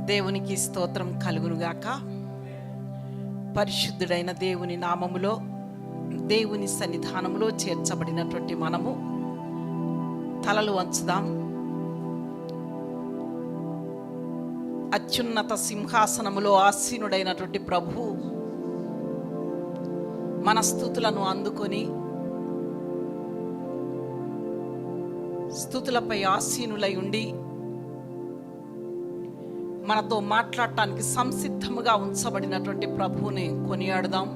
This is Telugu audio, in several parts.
దేవునికి స్తోత్రం కలుగునుగాక. పరిశుద్ధుడైన దేవుని నామములో దేవుని సన్నిధానములో చేర్చబడినటువంటి మనము తలలు వంచుదాం. అత్యున్నత సింహాసనములో ఆసీనుడైనటువంటి ప్రభు మన స్తుతులను అందుకొని స్తుతులపై ఆసీనులై ఉండి మనతో మాట్లాడటానికి సంసిద్ధముగా ఉంచబడినటువంటి ప్రభువుని కొనియాడదాం.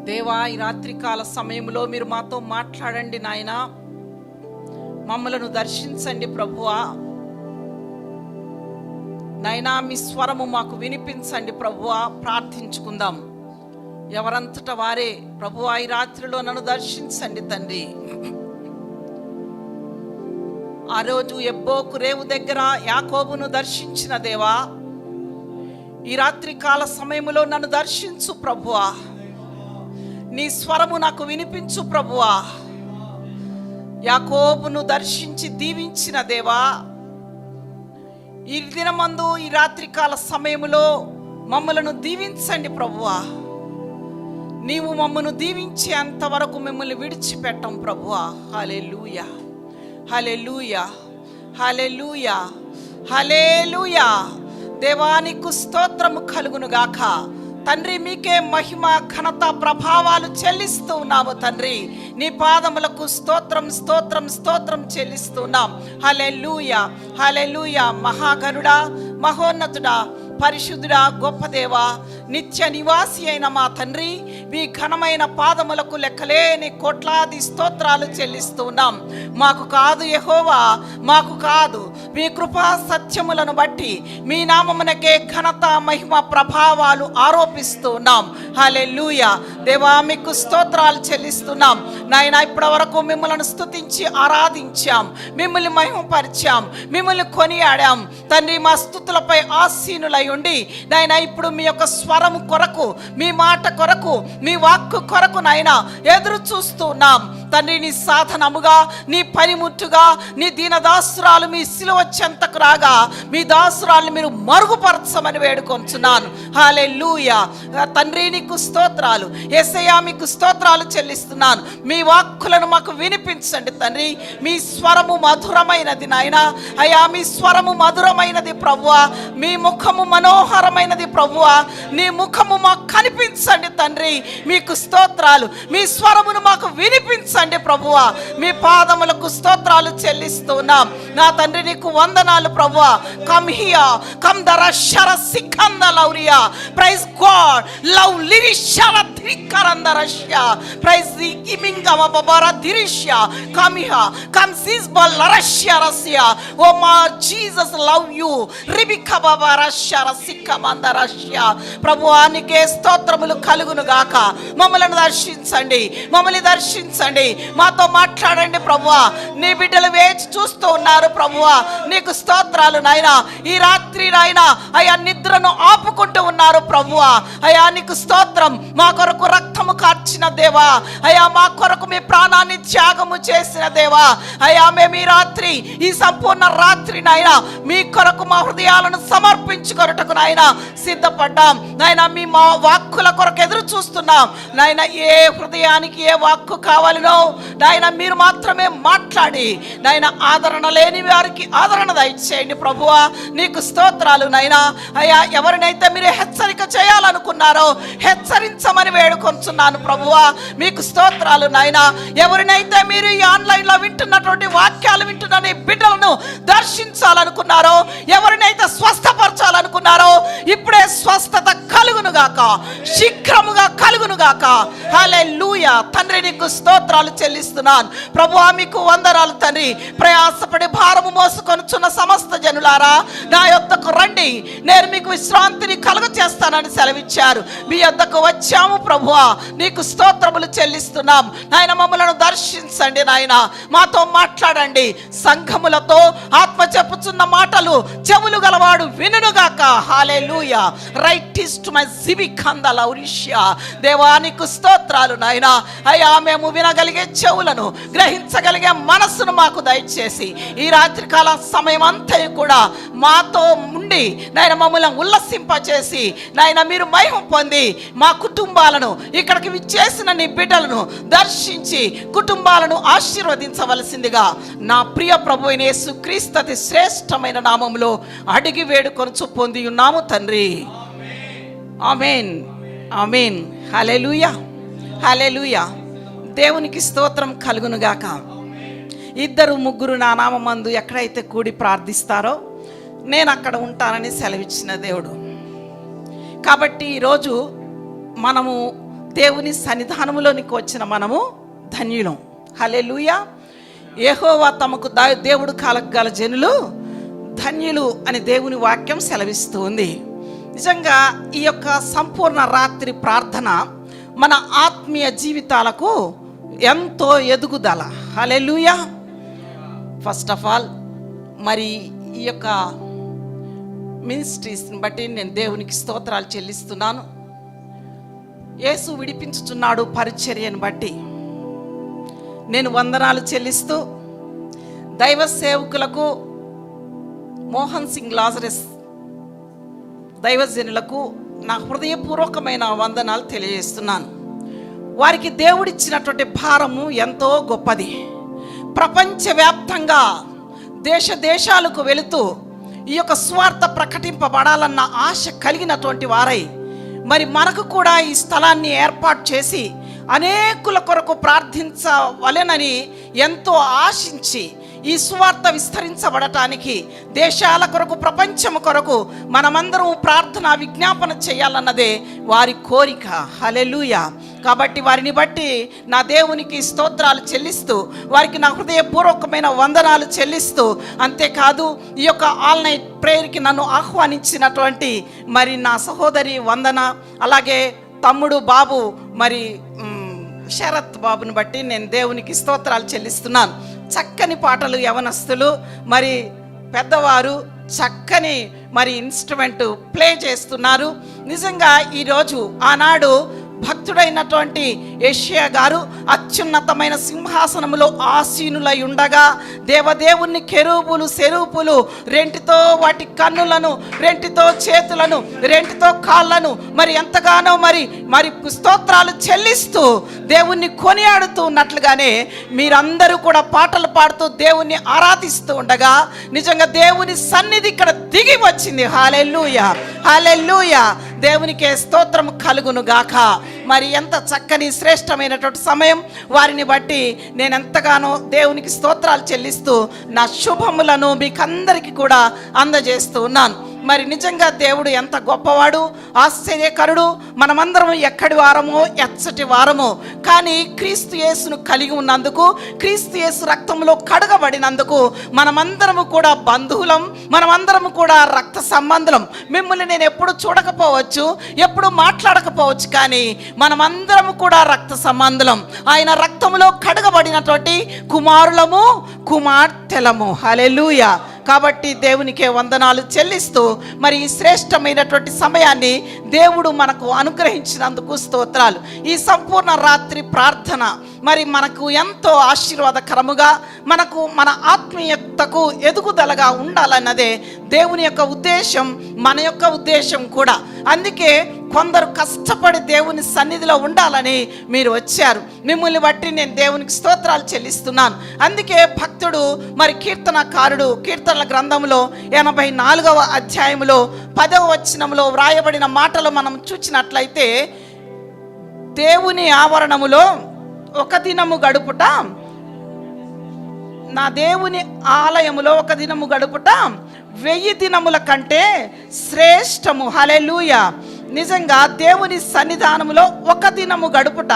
దేవా, ఈ రాత్రికాల సమయంలో మీరు మాతో మాట్లాడండి నాయనా, మమ్మలను దర్శించండి ప్రభువా. నాయనా, మీ స్వరము మాకు వినిపించండి ప్రభువా. ప్రార్థించుకుందాం. ఎవరంతట వారే ప్రభువా, ఈ రాత్రిలో నన్ను దర్శించండి తండ్రి. ఆ రోజు ఎబ్బోకు రేవు దగ్గర యాకోబును దర్శించిన దేవా, ఈ రాత్రి కాల సమయంలో నన్ను దర్శించు ప్రభువా. నీ స్వరము నాకు వినిపించు ప్రభువా. యాకోబును దర్శించి దీవించిన దేవా, ఈ దినమందు ఈ రాత్రి కాల సమయంలో మమ్మలను దీవించండి ప్రభువా. నీవు మమ్మను దీవించే అంతవరకు మిమ్మల్ని విడిచిపెట్టం ప్రభువా. హల్లెలూయా, హల్లెలూయా, హల్లెలూయా, హల్లెలూయా. దేవానికి స్తోత్రము కలుగునుగాక. తండ్రి, మీకే మహిమ ఘనత ప్రభావాలు చెల్లిస్తూ ఉన్నాము తండ్రి. నీ పాదములకు స్తోత్రం స్తోత్రం స్తోత్రం చెల్లిస్తున్నాం. హల్లెలూయా, హల్లెలూయా. మహాగణుడా, మహోన్నతుడా, పరిశుద్ధుడా, గొప్ప దేవా, నిత్య నివాసి అయిన మా తండ్రి, మీ ఘనమైన పాదములకు లెక్కలేని కోట్లాది స్తోత్రాలు చెల్లిస్తున్నాం. మాకు కాదు యెహోవా, మాకు కాదు, మీ కృపా సత్యములను బట్టి మీ నామమునకే ఘనత మహిమ ప్రభావాలు ఆరోపిస్తున్నాం. హల్లెలూయా. దేవా, మీకు స్తోత్రాలు చెల్లిస్తున్నాం నాయనా. ఇప్పటి వరకు మిమ్మల్ని స్తుతించి ఆరాధించాం, మిమ్మల్ని మహిమపరిచాం, మిమ్మల్ని కొనియాడాం తండ్రి. మా స్తుతులపై ఆసీనులై ఉండి నాయనా, ఇప్పుడు మీ యొక్క స్వరము కొరకు, మీ మాట కొరకు, మీ వాక్కు కొరకు నాయనా ఎదురు చూస్తున్నాం తండ్రి. నీ సాధనముగా, నీ పనిముట్టుగా, నీ దీనదాసురాలు మీ సిలువ చెంతకు రాగా మీ దాసురాలను మీరు మరుగుపరచమని వేడుకొంచున్నాను. హల్లెలూయా. తండ్రి, నీకు స్తోత్రాలు. యేసయ్యా, మీకు స్తోత్రాలు చెల్లిస్తున్నాను. మీ వాక్కులను మాకు వినిపించండి తండ్రి. మీ స్వరము మధురమైనది నాయనా. అయ్యా, మీ స్వరము మధురమైనది ప్రభువా. మీ ముఖము మనోహరమైనది ప్రభువా. నీ ముఖము మాకు కనిపించండి తండ్రి. మీకు స్తోత్రాలు. మీ స్వరమును మాకు వినిపించండి ప్రభువా. మీ పాదములకు స్తోత్రాలు చెల్లిస్తున్నాం నా తండ్రి. నీకు వందనాలు ప్రభువా. కమ్ హియర్, కమ్ దర శర సికంద లౌరియా. Praise God. లవ్ లిరిషర ధికరందరష్య. ప్రైజ్ ది ఇమింగమ బబర దిరిష్య. కమ్ హియర్, కమ్ సిస్ బల్ రష్య రస్య. ఓ మా జీసస్ లవ్ యు. రిబిక బబర శర సికమందరష్య. ప్రభువా, నీకే స్తోత్రములు కలుగును గాక. మమ్మల్ని దర్శించండి, మమ్మల్ని దర్శించండి, మాతో మాట్లాడండి ప్రభువా. నీ బిడ్డలు వేచి చూస్తూ ఉన్నారు ప్రభువా. నీకు స్తోత్రాలు నాయనా. ఈ రాత్రి నాయనా అయా నిద్రను ఆపుకుంటూ ఉన్నారు ప్రభువా. అయా, నీకు స్తోత్రం. మా కొరకు రక్తము కార్చిన దేవా, అయా మా కొరకు మీ ప్రాణాన్ని త్యాగము చేసిన దేవా, అయా మేము ఈ రాత్రి, ఈ సంపూర్ణ రాత్రి నాయనా మీ కొరకు మా హృదయాలను సమర్పించుకొనుటకు నాయనా సిద్ధపడ్డాం నాయనా. మీ మా వాక్కుల కొరకు ఎదురు చూస్తున్నాం నాయన. ఏ హృదయానికి ఏ వాక్కు కావాలనో నాయన మీరు మాత్రమే మాట్లాడి నాయన ఆదరణ లేని వారికి ఆదరణ దయచేయండి ప్రభువా. నీకు స్తోత్రాలు నాయనా. అయ్యా, ఎవరినైతే మీరు హెచ్చరిక చేయాలనుకున్నారో హెచ్చరించమని వేడుకొంచున్నాను ప్రభువా. మీకు స్తోత్రాలు నాయనా. ఎవరినైతే మీరు ఈ ఆన్లైన్లో వింటున్నటువంటి వాక్యాలు వింటున్న నీ బిడ్డలను దర్శించాలనుకున్నారో, ఎవరినైతే స్వస్థపరచాలనుకున్నారో ఇప్పుడే స్వస్థత కలుగునుగాక, శీఘ్రముగా కలుగునుగాక. హల్లెలూయా. తండ్రి, నీకు స్తోత్రాలు చెల్లిస్తున్నాను ప్రభువా. మీకు వందనాలు తండ్రి. ప్రయాసపడి భారము మోసుకొనుచున్న సమస్త జనులారా నా యొద్దకు రండి, నేను మీకు విశ్రాంతిని కలుగ చేస్తానని సెలవిచ్చారు. మీ యొద్దకు వచ్చాము ప్రభువా. నీకు స్తోత్రములు చెల్లిస్తున్నాం నాయన. మమ్మలను దర్శించండి నాయన. మాతో మాట్లాడండి. సంఘములతో ఆత్మ చెప్పుచున్న మాటలు చెవులు గలవాడు వినుగాక. Hallelujah. Right is to my జిబికంద లౌరిషియా. దేవా, నీకు స్తోత్రం. స్తోత్రాలు నాయనా. అయ్యా, మేము వినగలిగే చెవులను, గ్రహించగలిగే మనస్సును మాకు దయచేసి ఈ రాత్రికాల సమయం అంతా కూడా మాతో ఉండి నాయన మమ్మల్ని ఉల్లసింపచేసి నాయన మీరు మహిమ పొంది మా కుటుంబాలను, ఇక్కడికి విచ్చేసిన నీ బిడ్డలను దర్శించి కుటుంబాలను ఆశీర్వదించవలసిందిగా నా ప్రియ ప్రభు అయిన యేసుక్రీస్తు అతి శ్రేష్టమైన నామములో అడిగి వేడుకొనుచు పొంది ఉన్నాము తండ్రి. ఆమేన్, ఆమేన్. హల్లెలూయా, హల్లెలూయా. దేవునికి స్తోత్రం కలుగునుగాక. 2-3 నా నామమందు ఎక్కడైతే కూడి ప్రార్థిస్తారో నేను అక్కడ ఉంటానని సెలవిచ్చిన దేవుడు. కాబట్టి ఈరోజు మనము దేవుని సన్నిధానములోనికి వచ్చిన మనము ధన్యులం. హల్లెలూయా. యెహోవా తమకు దేవుడు కలగల జనులు ధన్యులు అని దేవుని వాక్యం సెలవిస్తూ ఉంది. నిజంగా ఈ యొక్క సంపూర్ణ రాత్రి ప్రార్థన మన ఆత్మీయ జీవితాలకు ఎంతో ఎదుగుదల. హల్లెలూయా. ఫస్ట్ ఆఫ్ ఆల్ మరి ఈ యొక్క మినిస్ట్రీస్ని బట్టి నేను దేవునికి స్తోత్రాలు చెల్లిస్తున్నాను. యేసు విడిపించుచున్నాడు పరిచర్యను బట్టి నేను వందనాలు చెల్లిస్తూ దైవ సేవకులకు, మోహన్ సింగ్ లాజరస్ దైవజనులకు నా హృదయపూర్వకమైన వందనాలు తెలియజేస్తున్నాను. వారికి దేవుడిచ్చినటువంటి భారము ఎంతో గొప్పది. ప్రపంచవ్యాప్తంగా దేశాలకు వెళుతూ ఈ యొక్క స్వార్థ ప్రకటింపబడాలన్న ఆశ కలిగినటువంటి వారై మరి మనకు కూడా ఈ స్థలాన్ని ఏర్పాటు చేసి అనేకుల కొరకు ప్రార్థించవలెనని ఎంతో ఆశించి ఈ సువార్త విస్తరించబడటానికి దేశాల కొరకు, ప్రపంచం కొరకు మనమందరం ప్రార్థన విజ్ఞాపన చేయాలన్నదే వారి కోరిక. హల్లెలూయా. కాబట్టి వారిని బట్టి నా దేవునికి స్తోత్రాలు చెల్లిస్తూ వారికి నా హృదయపూర్వకమైన వందనాలు చెల్లిస్తూ, అంతేకాదు ఈ యొక్క ఆల్ నైట్ ప్రేయర్కి నన్ను ఆహ్వానించినటువంటి మరి నా సహోదరి వందన, అలాగే తమ్ముడు బాబు మరి శరత్ బాబుని బట్టి నేను దేవునికి స్తోత్రాలు చెల్లిస్తున్నాను. చక్కని పాటలు యవనస్తులు మరి పెద్దవారు చక్కని మరి ఇన్స్ట్రుమెంట్ ప్లే చేస్తున్నారు. నిజంగా ఈరోజు ఆనాడు భక్తుడైనటువంటి యెషయా గారు అత్యున్నతమైన సింహాసనములో ఆసీనులై ఉండగా దేవదేవుని కెరూబులు, సెరూపులు రెంటితో వాటి కన్నులను, రెంటితో చేతులను, రెంటితో కాళ్ళను మరి ఎంతగానో మరి స్తోత్రాలు చెల్లిస్తూ దేవుణ్ణి కొనియాడుతూ ఉన్నట్లుగానే మీరందరూ కూడా పాటలు పాడుతూ దేవుణ్ణి ఆరాధిస్తూ ఉండగా నిజంగా దేవుని సన్నిధి ఇక్కడ దిగి వచ్చింది. హల్లెలూయా, హల్లెలూయా. దేవునికే స్తోత్రం కలుగును గాక. మరి ఎంత చక్కని శ్రేష్టమైనటువంటి సమయం. వారిని బట్టి నేను ఎంతగానో దేవునికి స్తోత్రాలు చెల్లిస్తూ నా శుభములను మీకందరికీ కూడా అందజేస్తూ ఉన్నాను. మరి నిజంగా దేవుడు ఎంత గొప్పవాడు, ఆశ్చర్యకరుడు. మనమందరం ఎక్కడి వారమో, ఎచ్చటి వారమో, కానీ క్రీస్తు యేసును కలిగి ఉన్నందుకు, క్రీస్తు యేసు రక్తంలో కడగబడినందుకు మనమందరము కూడా బంధువులం, మనమందరము కూడా రక్త సంబంధులం. మిమ్మల్ని నేను ఎప్పుడు చూడకపోవచ్చు, ఎప్పుడు మాట్లాడకపోవచ్చు, కానీ మనమందరము కూడా రక్త సంబంధులం. ఆయన రక్తంలో కడగబడినటువంటి కుమారులము, కుమార్తెలము. హల్లెలూయా. కాబట్టి దేవునికే వందనాలు చెల్లిస్తూ మరి ఈ శ్రేష్టమైనటువంటి సమయాన్ని దేవుడు మనకు అనుగ్రహించినందుకు స్తోత్రాలు. ఈ సంపూర్ణ రాత్రి ప్రార్థన మరి మనకు ఎంతో ఆశీర్వాదకరముగా, మనకు మన ఆత్మీయతకు ఎదుగుదలగా ఉండాలన్నదే దేవుని యొక్క ఉద్దేశం, మన యొక్క ఉద్దేశం కూడా. అందుకే కొందరు కష్టపడి దేవుని సన్నిధిలో ఉండాలని మీరు వచ్చారు. మిమ్మల్ని బట్టి నేను దేవునికి స్తోత్రాలు చెల్లిస్తున్నాను. అందుకే భక్తుడు మరి కీర్తనకారుడు కీర్తనల గ్రంథంలో 84వ అధ్యాయంలో 10వ వచనంలో వ్రాయబడిన మాటలు మనం చూచినట్లయితే, దేవుని ఆవరణములో ఒక దినము గడుపుట, నా దేవుని ఆలయములో ఒక దినము గడుపుట 1000 దినముల కంటే శ్రేష్టము. హల్లెలూయా. నిజంగా దేవుని సన్నిధానములో ఒక దినము గడుపుట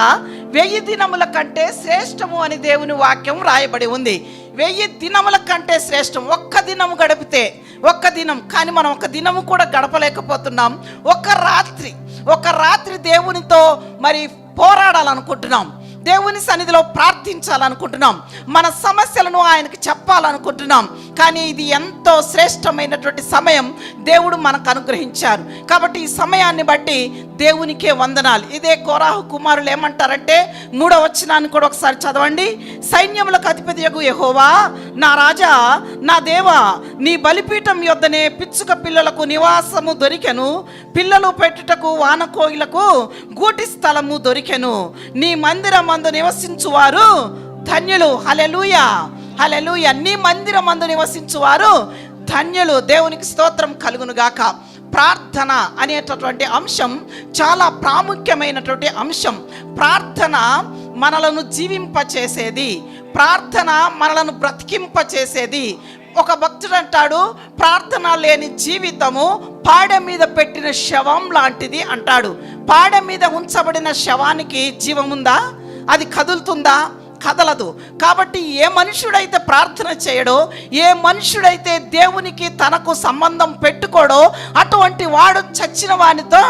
1000 దినముల కంటే శ్రేష్టము అని దేవుని వాక్యం రాయబడి ఉంది. 1000 దినముల కంటే శ్రేష్టం. ఒక్క దినము గడిపితే, ఒక్క దినం, కానీ మనం ఒక దినము కూడా గడపలేకపోతున్నాం. ఒక రాత్రి దేవునితో మరి పోరాడాలనుకుంటున్నాం, దేవుని సన్నిధిలో ప్రార్థించాలనుకుంటున్నాం, మన సమస్యలను ఆయనకి చెప్పాలనుకుంటున్నాం. కానీ ఇది ఎంతో శ్రేష్టమైనటువంటి సమయం దేవుడు మనకు అనుగ్రహించారు. కాబట్టి ఈ సమయాన్ని బట్టి దేవునికే వందనాలు. ఇదే కోరాహు కుమారులు ఏమంటారంటే 3వ వచనాన్ని కూడా ఒకసారి చదవండి. సైన్యములకు అధిపతియగు యెహోవా, నా రాజా, నా దేవా, నీ బలిపీఠం యొద్దనే పిచ్చుక పిల్లలకు నివాసము దొరికెను, పిల్లలు పెట్టుటకు వానకోయిలకు గూటి స్థలము దొరికెను. నీ మందిరమందు నివసించువారు ధన్యులు. హల్లెలూయా, హల్లెలూయా. నీ మందిరమందు నివసించువారు ధన్యులు. దేవునికి స్తోత్రం కలుగును గాక. ప్రార్థన అనేటటువంటి అంశం చాలా ప్రాముఖ్యమైనటువంటి అంశం. ప్రార్థన మనలను జీవింపచేసేది, ప్రార్థన మనలను బ్రతికింపచేసేది. ఒక భక్తుడు అంటాడు, ప్రార్థన లేని జీవితము పాడె మీద పెట్టిన శవం లాంటిది అంటాడు. పాడె మీద ఉంచబడిన శవానికి జీవముందా? అది కదులుతుందా? కదలదు. కాబట్టి ఏ మనుషుడైతే ప్రార్థన చేయడో, ఏ మనుషుడైతే దేవునికి తనకు సంబంధం పెట్టుకోడో అటువంటి వాడు చచ్చిన వానితో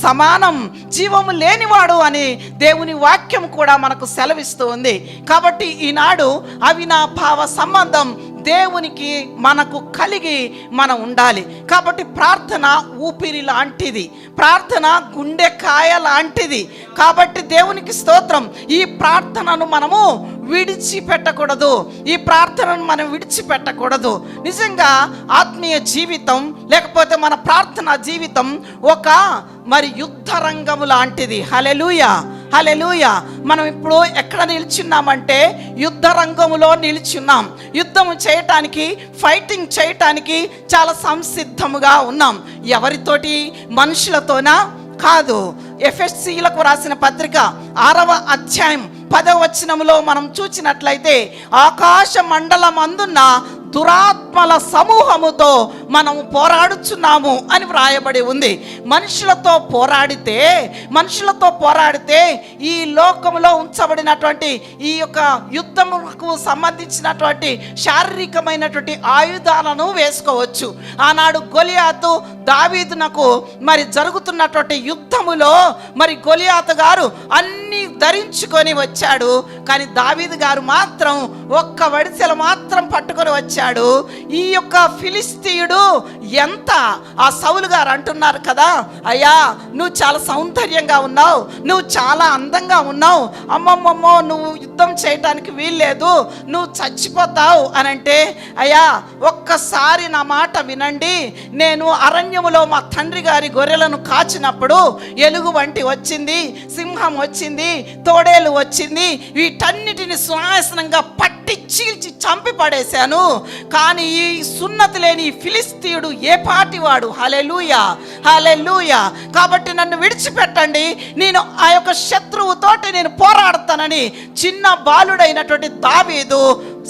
సమానం, జీవము లేనివాడు అని దేవుని వాక్యం కూడా మనకు సెలవిస్తూ ఉంది. కాబట్టి ఈనాడు అవినాభావ సంబంధం దేవునికి మనకు కలిగి మనం ఉండాలి. కాబట్టి ప్రార్థన ఊపిరి లాంటిది, ప్రార్థన గుండెకాయ లాంటిది. కాబట్టి దేవునికి స్తోత్రం. ఈ ప్రార్థనను మనము విడిచిపెట్టకూడదు, ఈ ప్రార్థనను మనం విడిచిపెట్టకూడదు. నిజంగా ఆత్మీయ జీవితం లేకపోతే మన ప్రార్థన జీవితం ఒక యుద్ధ రంగము లాంటిది. హల్లెలూయా, హల్లెలూయా. మనం ఇప్పుడు ఎక్కడ నిల్చున్నామంటే యుద్ధ రంగములో నిల్చున్నాం. యుద్ధము చేయటానికి, ఫైటింగ్ చేయటానికి చాలా సంసిద్ధముగా ఉన్నాం. ఎవరితోటి? మనుషులతోనా? కాదు. ఎఫెసీయులకు రాసిన పత్రిక 6వ అధ్యాయం 10వ వచనములో మనం చూసినట్లయితే, ఆకాశ మండలమందున్న దురాత్మల సమూహముతో మనం పోరాడుచున్నాము అని వ్రాయబడి ఉంది. మనుషులతో పోరాడితే ఈ లోకములో ఉంచబడినటువంటి ఈ యొక్క యుద్ధముకు సంబంధించినటువంటి శారీరకమైనటువంటి ఆయుధాలను వేసుకోవచ్చు. ఆనాడు గొలియాతు దావీదునకు జరుగుతున్నటువంటి యుద్ధములో గొలియాతు గారు అన్ని ధరించుకొని వచ్చాడు. కానీ దావీదు గారు మాత్రం ఒక్క వడిసెలు మాత్రం పట్టుకొని వచ్చాడు. ఈ యొక్క ఫిలిస్తీయుడు ఎంత, ఆ సౌలు గారు అంటున్నారు కదా, అయ్యా నువ్వు చాలా సౌందర్యంగా ఉన్నావు, నువ్వు చాలా అందంగా ఉన్నావు, అమ్మమ్మమ్మో నువ్వు యుద్ధం చేయటానికి వీల్లేదు, నువ్వు చచ్చిపోతావు అని అంటే, అయ్యా ఒక్కసారి నా మాట వినండి, నేను అరణ్యములో మా తండ్రి గారి గొర్రెలను కాచినప్పుడు ఎలుగు వంటి వచ్చింది, సింహం వచ్చింది, తోడేలు వచ్చింది, వీటన్నిటిని సునాశనంగా పట్టి చీల్చి చంపి పడేశాను. కానీ ఈ సున్నతి లేని ఫిలిస్తీయుడు ఏ పాటివాడు? హల్లెలూయా, హల్లెలూయా. కాబట్టి నన్ను విడిచిపెట్టండి, నేను ఆ యొక్క శత్రువుతోటి నేను పోరాడతానని చిన్న బాలుడైనటువంటి దావీదు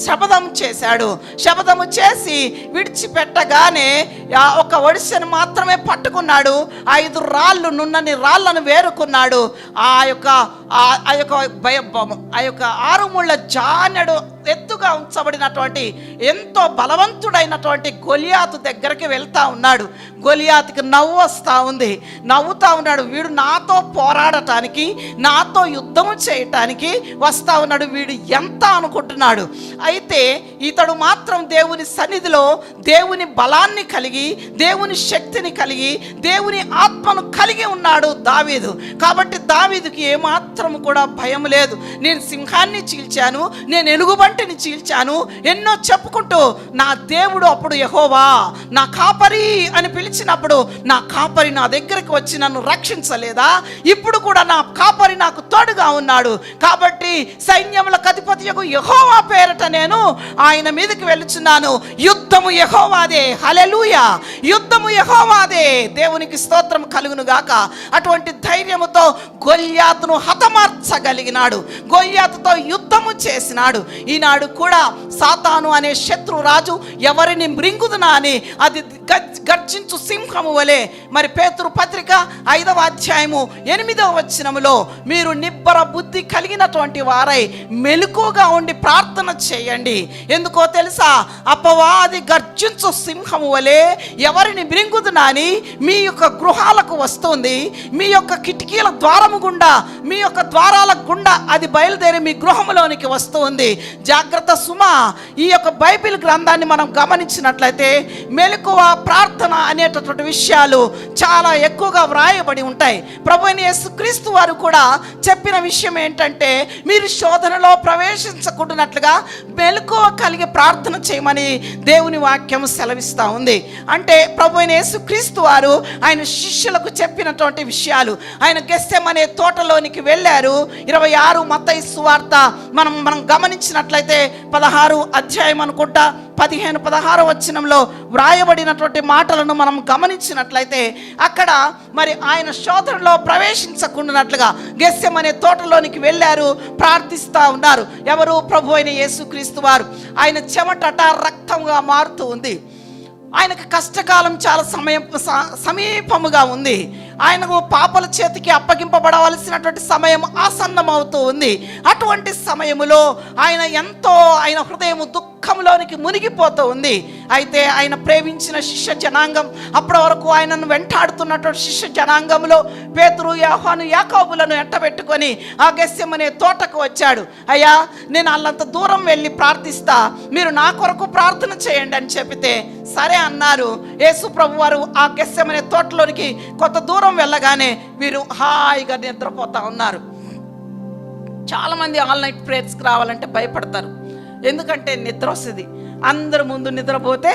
శపథం చేశాడు. శపథము చేసి విడిచిపెట్టగానే ఒక ఒడిసెను మాత్రమే పట్టుకున్నాడు. 5 రాళ్ళు, నున్నని రాళ్లను వేరుకున్నాడు. ఆ యొక్క 6 ముళ్ళ జానెడు ఎత్తుగా ఉంచబడినటువంటి ఎంతో బలవంతుడైనటువంటి గొలియాతు దగ్గరికి వెళ్తా ఉన్నాడు. గొలియాతుకి నవ్వు వస్తూ ఉంది, నవ్వుతా ఉన్నాడు. వీడు నాతో పోరాడటానికి, నాతో యుద్ధము చేయటానికి వస్తా ఉన్నాడు, వీడు ఎంత అనుకుంటున్నాడు. అయితే ఇతడు మాత్రం దేవుని సన్నిధిలో దేవుని బలాన్ని కలిగి, దేవుని శక్తిని కలిగి, దేవుని ఆత్మను కలిగి ఉన్నాడు దావీదు. కాబట్టి దావీదుకి ఏమాత్రం కూడా భయం లేదు. నేను సింహాన్ని చీల్చాను, నేను ఎలుగుబంటిని చీల్చాను, ఎన్నో చెప్పుకుంటూ నా దేవుడు అప్పుడు యెహోవా నా కాపరి అని పిలిచినప్పుడు నా కాపరి నా దగ్గరికి వచ్చి నన్ను రక్షించలేదా? ఇప్పుడు కూడా నా కాపరి నాకు తోడుగా ఉన్నాడు. కాబట్టి సైన్యములకు అధిపతియగు యెహోవా పేరట నేను ఆయన మీదకి వెళ్తున్నాను. యుద్ధము యెహోవాదే. హల్లెలూయా, యుద్ధము యెహోవాదే. దేవునికి స్తోత్రం కలుగును గాక. అటువంటి ధైర్యముతో గొల్యాతును హతమార్చగలిగినాడు, గొల్యాతుతో యుద్ధము చేసినాడు. ఈనాడు కూడా సాతాను అనే శత్రు రాజు ఎవరిని మృంగుదునా అని అది గర్జించు సింహము వలె పేతురు పత్రిక 5వ అధ్యాయము 8వ వచనములో మీరు నిబ్బర బుద్ధి కలిగినటువంటి వారై మెలకువగా ఉండి ప్రార్థన చేయండి. ఎందుకో తెలుసా? అపవాది గర్జించు సింహము వలె ఎవరిని మృంగుదునని మీ యొక్క గృహాలకు వస్తుంది, మీ యొక్క కిటికీల ద్వారము గుండా, మీ యొక్క ద్వారాల గుండా అది బయలుదేరి మీ గృహంలోనికి వస్తుంది. జాగ్రత్త సుమా. ఈ యొక్క బైబిల్ గ్రంథాన్ని మనం గమనించినట్లయితే మెలకువ, ప్రార్థన అనేటటువంటి విషయాలు చాలా ఎక్కువగా వ్రాయబడి ఉంటాయి. ప్రభువైన యేసుక్రీస్తు వారు కూడా చెప్పిన విషయం ఏంటంటే, మీరు శోధనలో ప్రవేశించకుండానట్లుగా మెలకువ కలిగి ప్రార్థన చేయమని దేవుని వాక్యం సెలవిస్తూ ఉంది. అంటే ప్రభువైన యేసుక్రీస్తు వారు ఆయన శిష్యులకు చెప్పినటువంటి విషయాలు. ఆయన గెత్సెమనే తోటలోనికి వెళ్ళారు. 26 మత్తయి సువార్త మనం గమనించినట్లయితే 16 అధ్యాయం అనుకుంటా 15-16 వచనంలో వ్రాయబడినటువంటి మాటలను మనం గమనించినట్లయితే అక్కడ మరి ఆయన శోధనలో ప్రవేశించకుండానట్లుగా గెత్సెమనే తోటలోనికి వెళ్ళారు, ప్రార్థిస్తూ ఉన్నారు. ఎవరు? ప్రభు అయిన యేసుక్రీస్తు వారు. ఆయన చెమటట రక్తంగా మారుతూ ఉంది. ఆయనకు కష్టకాలం చాలా సమీపముగా ఉంది. ఆయనకు పాపల చేతికి అప్పగింపబడవలసినటువంటి సమయం ఆసన్నమవుతూ ఉంది. అటువంటి సమయములో ఆయన హృదయం దుఃఖంలోనికి మునిగిపోతూ ఉంది. అయితే ఆయన ప్రేమించిన శిష్య జనాంగం, అప్పటి వరకు ఆయనను వెంటాడుతున్నటువంటి శిష్య జనాంగంలో పేతురు, యోహాను, యాకోబులను ఎంటబెట్టుకొని ఆ గెత్సెమనే తోటకు వచ్చాడు. అయ్యా, నేను అల్లంత దూరం వెళ్ళి ప్రార్థిస్తా, మీరు నా కొరకు ప్రార్థన చేయండి అని చెప్పితే సరే అన్నారు. యేసు ప్రభు వారు ఆ గెత్సెమనే తోటలోనికి కొంత దూరం వెళ్ళగానే వీరు హాయిగా నిద్రపోతా ఉన్నారు. చాలామంది ఆల్ నైట్ ప్రేయర్స్కి రావాలంటే భయపడతారు. ఎందుకంటే నిద్ర వస్తుంది, అందరి ముందు నిద్రపోతే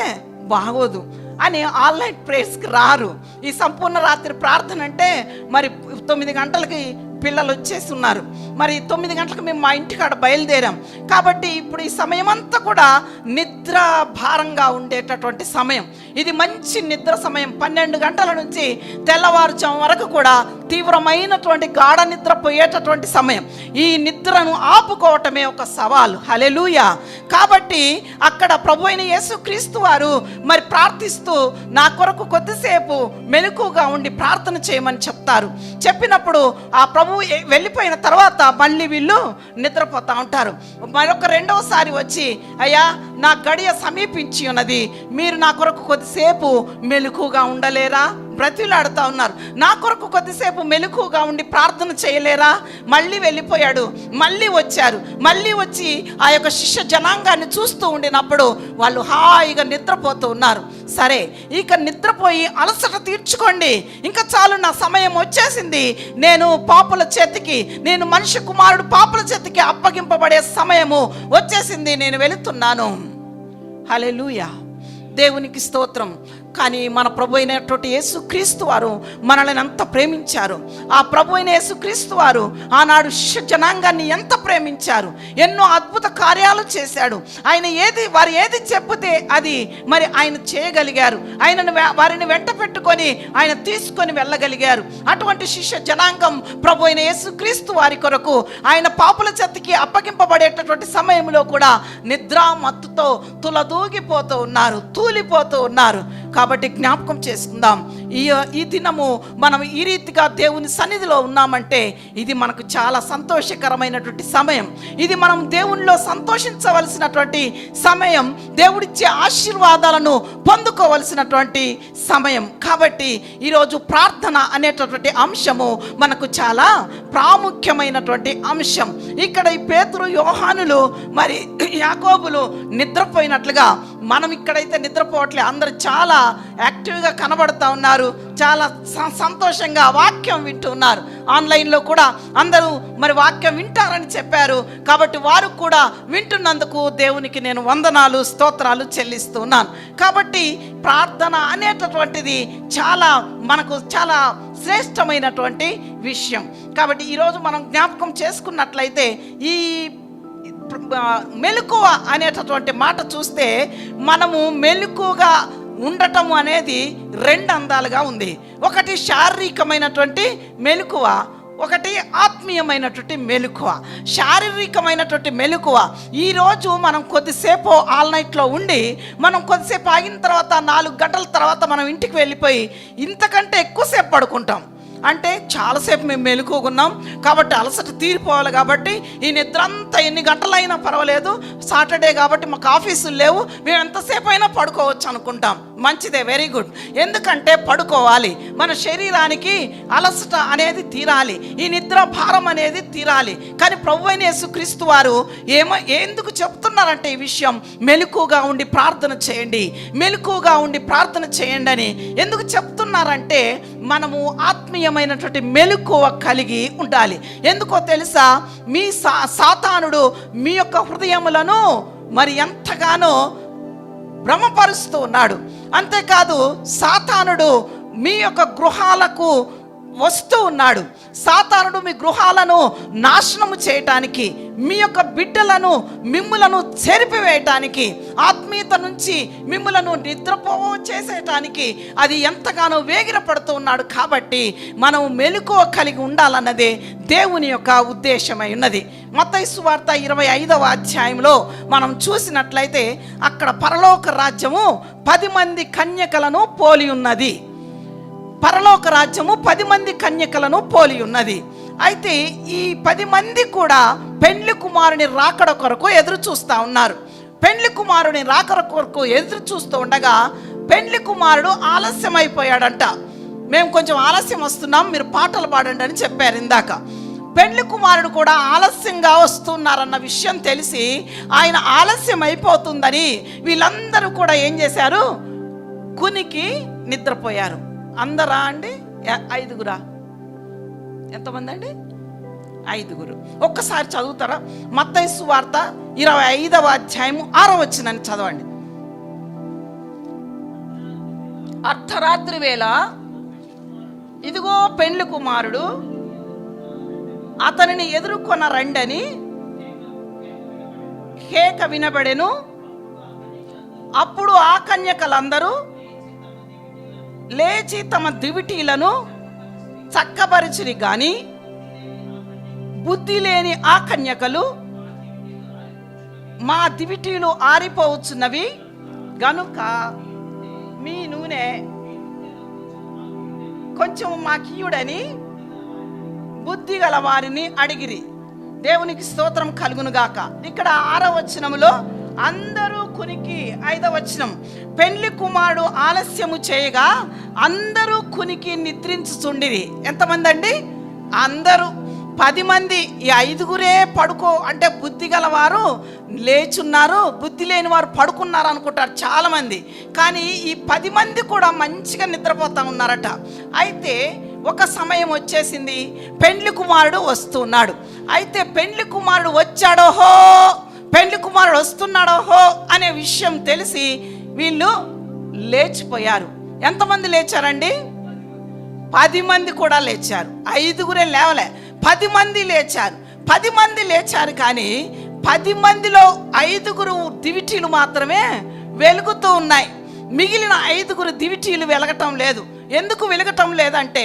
బాగోదు అని ఆల్ నైట్ ప్రేయర్స్కి రారు. ఈ సంపూర్ణ రాత్రి ప్రార్థన అంటే మరి 9 గంటలకి పిల్లలు వచ్చేసి ఉన్నారు. మరి 9 గంటలకు మేము మా ఇంటికాడ బయలుదేరాం. కాబట్టి ఇప్పుడు ఈ సమయం అంతా కూడా నిద్ర భారంగా ఉండేటటువంటి సమయం. ఇది మంచి నిద్ర సమయం. 12 గంటల నుంచి తెల్లవారుజాము వరకు కూడా తీవ్రమైనటువంటి గాఢ నిద్ర పోయేటటువంటి సమయం. ఈ నిద్రను ఆపుకోవటమే ఒక సవాలు. హల్లెలూయా. కాబట్టి అక్కడ ప్రభు అయిన యేసుక్రీస్తు వారు మరి ప్రార్థిస్తూ నా కొరకు కొద్దిసేపు మెలకువగా ఉండి ప్రార్థన చేయమని చెప్తారు. చెప్పినప్పుడు ఆ ప్రభు వెళ్ళిపోయిన తర్వాత మళ్ళీ వీళ్ళు నిద్రపోతూ ఉంటారు. మరొక రెండవసారి వచ్చి, అయ్యా, నా గడియ సమీపించి ఉన్నది, మీరు నా కొరకు కొద్దిసేపు మెలకువగా ఉండలేరా? బ్రతిలాడుతూ ఉన్నారు. నా కొరకు కొద్దిసేపు మెలకువగా ఉండి ప్రార్థన చేయలేరా? మళ్ళీ వెళ్ళిపోయాడు. మళ్ళీ వచ్చారు. మళ్ళీ వచ్చి ఆ యొక్క శిష్య జనాంగాన్ని చూస్తూ ఉండినప్పుడు వాళ్ళు హాయిగా నిద్రపోతూ ఉన్నారు. సరే, ఇక నిద్రపోయి అలసట తీర్చుకోండి, ఇంకా చాలు, నా సమయం వచ్చేసింది, నేను మనిషి కుమారుడు పాపుల చేతికి అప్పగింపబడే సమయము వచ్చేసింది, నేను వెళుతున్నాను. హల్లెలూయా, దేవునికి స్తోత్రం. కానీ మన ప్రభు అయినటువంటి యేసుక్రీస్తు వారు మనల్ని ఎంత ప్రేమించారు. ఆ ప్రభు అయిన యేసుక్రీస్తు వారు ఆనాడు శిష్య జనాంగాన్ని ఎంత ప్రేమించారు. ఎన్నో అద్భుత కార్యాలు చేశాడు. వారు ఏది చెప్తే అది మరి ఆయన చేయగలిగారు. వారిని వెంట పెట్టుకొని ఆయన తీసుకొని వెళ్ళగలిగారు. అటువంటి శిష్య జనాంగం ప్రభు అయిన యేసుక్రీస్తు వారి కొరకు ఆయన పాపుల చేతికి అప్పగింపబడేటటువంటి సమయంలో కూడా నిద్రామత్తుతో తూలిపోతూ ఉన్నారు. కాబట్టి జ్ఞాపకం చేసుకుందాం, ఈ దినము మనం ఈ రీతిగా దేవుని సన్నిధిలో ఉన్నామంటే ఇది మనకు చాలా సంతోషకరమైనటువంటి సమయం. ఇది మనం దేవునిలో సంతోషించవలసినటువంటి సమయం, దేవుడిచ్చే ఆశీర్వాదాలను పొందుకోవలసినటువంటి సమయం. కాబట్టి ఈరోజు ప్రార్థన అనేటటువంటి అంశము మనకు చాలా ప్రాముఖ్యమైనటువంటి అంశం. ఇక్కడ ఈ పేతురు, యోహానులు, మరి యాకోబులు నిద్రపోయినట్లుగా మనం ఇక్కడైతే నిద్రపోవట్లే. అందరూ చాలా యాక్టివ్గా కనబడుతూ ఉన్నారు, చాలా సంతోషంగా వాక్యం వింటూ ఉన్నారు. ఆన్లైన్లో కూడా అందరూ మరి వాక్యం వింటారని చెప్పారు. కాబట్టి వారు కూడా వింటున్నందుకు దేవునికి నేను వందనాలు, స్తోత్రాలు చెల్లిస్తూ ఉన్నాను. కాబట్టి ప్రార్థన అనేటటువంటిది మనకు చాలా శ్రేష్టమైనటువంటి విషయం. కాబట్టి ఈరోజు మనం జ్ఞాపకం చేసుకున్నట్లయితే ఈ మెలకువ అనేటటువంటి మాట చూస్తే మనము మెలకువగా ఉండటం అనేది 2 అందాలుగా ఉంది. ఒకటి శారీరకమైనటువంటి మెలకువ, ఒకటి ఆత్మీయమైనటువంటి మెలకువ. శారీరకమైనటువంటి మెలకువ, ఈరోజు మనం కొద్దిసేపు ఆల్ నైట్లో ఉండి మనం కొద్దిసేపు ఆగిన తర్వాత 4 గంటల తర్వాత మనం ఇంటికి వెళ్ళిపోయి ఇంతకంటే ఎక్కువసేపు పడుకుంటాం. అంటే చాలాసేపు మేము మెలుకున్నాం కాబట్టి అలసట తీరిపోవాలి, కాబట్టి ఈ నిద్ర అంతా ఎన్ని గంటలైనా పర్వాలేదు, సాటర్డే కాబట్టి మాకు ఆఫీసులు లేవు, మేము ఎంతసేపు అయినా పడుకోవచ్చు అనుకుంటాం. మంచిదే, వెరీ గుడ్. ఎందుకంటే పడుకోవాలి, మన శరీరానికి అలసట అనేది తీరాలి, ఈ నిద్ర భారం అనేది తీరాలి. కానీ ప్రభువైన యేసుక్రీస్తు వారు ఎందుకు చెప్తున్నారంటే ఈ విషయం, మెలకుగా ఉండి ప్రార్థన చేయండి, మెలకుగా ఉండి ప్రార్థన చేయండి అని ఎందుకు చెప్తున్నారంటే, మనము ఆత్మీయమైనటువంటి మెలకువ కలిగి ఉండాలి. ఎందుకో తెలుసా, మీ సాతానుడు మీ యొక్క హృదయములను మరి ఎంతగానో భ్రమపరుస్తూ ఉన్నాడు. అంతేకాదు సాతానుడు మీ యొక్క గృహాలకు వస్తూ ఉన్నాడు. సాతానుడు మీ గృహాలను నాశనము చేయటానికి, మీ యొక్క బిడ్డలను మిమ్ములను చెరిపివేయటానికి, ఆత్మీయత నుంచి మిమ్ములను నిద్రపో చేసేటానికి అది ఎంతగానో వేగిరపడుతూ ఉన్నాడు. కాబట్టి మనం మెలకువ కలిగి ఉండాలన్నదే దేవుని యొక్క ఉద్దేశమై ఉన్నది. మత్తయి సువార్త 25వ అధ్యాయంలో మనం చూసినట్లయితే అక్కడ పరలోక రాజ్యము 10 మంది కన్యకలను పోలి ఉన్నది. పరలోక రాజ్యము 10 మంది కన్యకలను పోలి ఉన్నది. అయితే ఈ 10 మంది కూడా పెండ్లి కుమారుని రాకడ కొరకు ఎదురు చూస్తూ ఉన్నారు. పెండ్లి కుమారుని రాకడ కొరకు ఎదురు చూస్తూ ఉండగా పెండ్లి కుమారుడు ఆలస్యమైపోయాడంట. మేము కొంచెం ఆలస్యం వస్తున్నాం, మీరు పాటలు పాడండి అని చెప్పారు ఇందాక. పెండ్లి కుమారుడు కూడా ఆలస్యంగా వస్తున్నారన్న విషయం తెలిసి ఆయన ఆలస్యం అయిపోతుందని వీళ్ళందరూ కూడా ఏం చేశారు, కునికి నిద్రపోయారు. అందరా అండి? 5గురా? ఎంతమంది అండి? 5గురు. ఒక్కసారి చదువుతారా? మత్తయి సువార్త 25వ అధ్యాయము 6వ వచనాన్ని చదవండి. అర్ధరాత్రి వేళ ఇదిగో పెండ్లి కుమారుడు, అతనిని ఎదుర్కొన్న రండని కేక వినబడెను. అప్పుడు ఆ కన్యకలందరూ లేచి తమ దివిటీలను చక్కబరిచిరి గాని బుద్ధి లేని ఆ కన్యకలు, మా దివిటీలు ఆరిపోవచ్చున్నవి గనుక మీ నూనె కొంచెం మాకియుడని బుద్ధి గల వారిని అడిగిరి. దేవునికి స్తోత్రం కలుగునుగాక. ఇక్కడ 6వ వచనములో అందరూ కునికి, 5వ వచనం, పెండ్లి కుమారుడు ఆలస్యము చేయగా అందరూ కునికి నిద్రించుచుండిరి. ఎంతమంది అండి? అందరూ 10 మంది. ఈ 5గురే పడుకో అంటే బుద్ధి గలవారు లేచున్నారు, బుద్ధి లేని వారు పడుకున్నారు అనుకుంటారు చాలామంది. కానీ ఈ 10 మంది కూడా మంచిగా నిద్రపోతా ఉన్నారట. అయితే ఒక సమయం వచ్చేసింది, పెండ్లి కుమారుడు వస్తున్నాడు. అయితే పెండ్లి కుమారుడు వచ్చాడోహో, పెండ్లి కుమారుడు వస్తున్నాడోహో అనే విషయం తెలిసి వీళ్ళు లేచిపోయారు. ఎంతమంది లేచారండి? 10 మంది కూడా లేచారు. 5గురే లేవలే, 10 మంది లేచారు. 10 మంది లేచారు. కానీ 10 మందిలో 5గురు దివిటీలు మాత్రమే వెలుగుతూ ఉన్నాయి. మిగిలిన 5గురు దివిటీలు వెలగటం లేదు. ఎందుకు వెలగటం లేదంటే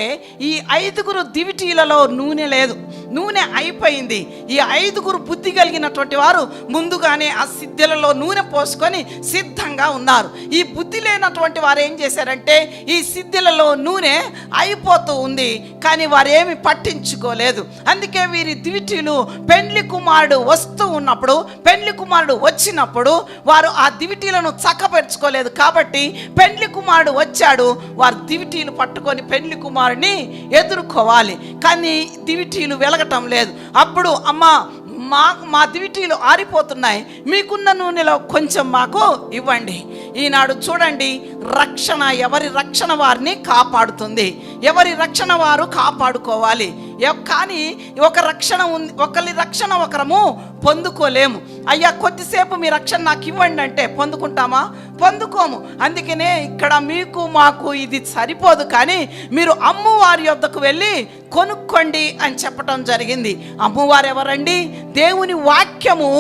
ఈ 5గురు దివిటీలలో నూనె లేదు, నూనె అయిపోయింది. ఈ 5గురు బుద్ధి కలిగినటువంటి వారు ముందుగానే ఆ సిద్ధెలలో నూనె పోసుకొని సిద్ధంగా ఉన్నారు. ఈ బుద్ధి లేనటువంటి వారు ఏం చేశారంటే ఈ సిద్ధెలలో నూనె అయిపోతూ ఉంది, కానీ వారు ఏమి పట్టించుకోలేదు. అందుకే వీరి దివిటీలు పెండ్లి కుమారుడు వస్తూ ఉన్నప్పుడు, పెండ్లి కుమారుడు వచ్చినప్పుడు వారు ఆ దివిటీలను చక్కపరుచుకోలేదు. కాబట్టి పెండ్లి కుమారుడు వచ్చాడు, వారు దివిటీలు పట్టుకొని పెండ్లి కుమారుని ఎదుర్కోవాలి. కానీ దివిటీలు వెలగటం లేదు. అప్పుడు అమ్మా మా దివిటీలు ఆరిపోతున్నాయి, మీకున్న నూనెలో కొంచెం మాకు ఇవ్వండి. ఈనాడు చూడండి, రక్షణ ఎవరి రక్షణ వారిని కాపాడుతుంది, ఎవరి రక్షణ వారు కాపాడుకోవాలి. కానీ ఒక రక్షణ ఉంది, ఒకరి రక్షణ ఒకరము పొందుకోలేము. అయ్యా కొద్దిసేపు మీ రక్షణ నాకు ఇవ్వండి అంటే పొందుకుంటామా? పొందుకోము. అందుకనే ఇక్కడ మీకు మాకు ఇది సరిపోదు, కానీ మీరు అమ్మవారి యొద్దకు వెళ్ళి కొనుక్కోండి అని చెప్పటం జరిగింది. అమ్మవారు ఎవరండి? దేవుని వాక్యము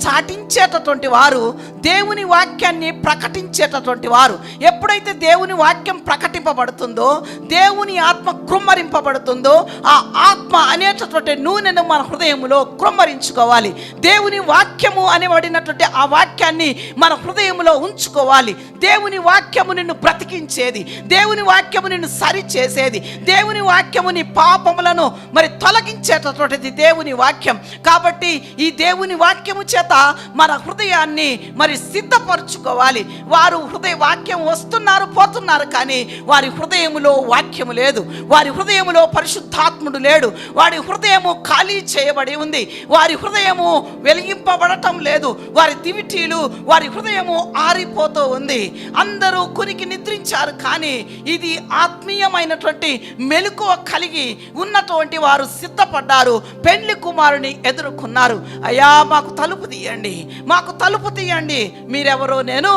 చాటించేటటువంటి వారు, దేవుని వాక్యాన్ని ప్రకటించేటటువంటి వారు. ఎప్పుడైతే దేవుని వాక్యం ప్రకటింపబడుతుందో, దేవుని ఆత్మ కృమ్మరింపబడుతుందో, ఆ ఆత్మ అనేటటువంటి నూనెను మన హృదయంలో కృమ్మరించుకోవాలి. దేవుని వాక్యము అనబడినటువంటి ఆ వాక్యాన్ని మన హృదయంలో ఉంచుకోవాలి. దేవుని వాక్యము నిన్ను బ్రతికించేది, దేవుని వాక్యము నిన్ను సరి చేసేది, దేవుని వాక్యము నీ పాపములను మరి తొలగించేటటువంటిది దేవుని వాక్యం. కాబట్టి ఈ దేవుని వాక్యము చేత మన హృదయాన్ని మరి సిద్ధపరచుకోవాలి. వారు హృదయ వాక్యం వస్తున్నారు పోతున్నారు, కానీ వారి హృదయములో వాక్యము లేదు, వారి హృదయములో పరిశుద్ధాత్ముడు లేడు, వారి హృదయము ఖాళీ చేయబడి ఉంది, వారి హృదయము వెలిగింపబడటం లేదు, వారి దివిటీలు వారి హృదయము ఆరిపోతూ ఉంది. అందరూ కునికి నిద్రించారు, కానీ ఇది ఆత్మీయమైనటువంటి మెలకువ కలిగి ఉన్నటువంటి వారు సిద్ధపడ్డారు, పెండ్లి కుమారుని ఎదుర్కొన్నారు. అయ్యా మాకు తలుపు తీయండి, మాకు తలుపు తీయండి, మీరెవరో నేను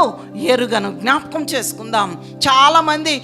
ఎరుగను. జ్ఞాపకం చేసుకుందాం. చాలామంది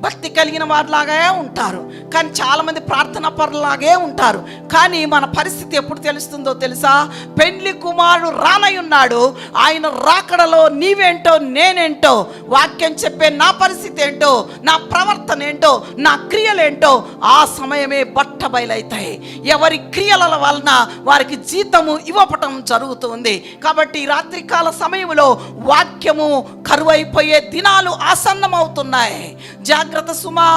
భక్తి కలిగిన వారిలాగే ఉంటారు, కానీ చాలామంది ప్రార్థన పరులాగే ఉంటారు. కానీ మన పరిస్థితి ఎప్పుడు తెలుస్తుందో తెలుసా? పెండ్లి కుమారుడు రానయ్యున్నాడు. ఆయన రాకడలో నీవేంటో నేనేంటో, వాక్యం చెప్పే నా పరిస్థితి ఏంటో, నా ప్రవర్తన ఏంటో, నా క్రియలేంటో ఆ సమయమే బట్టబయలైతాయి. ఎవరి క్రియల వలన వారికి జీతము ఇవ్వటం జరుగుతుంది. కాబట్టి రాత్రికాల సమయంలో వాక్యము కరువైపోయే దినాలు ఆసన్నమవుతున్నాయి. జాగ్రత్త సుమా.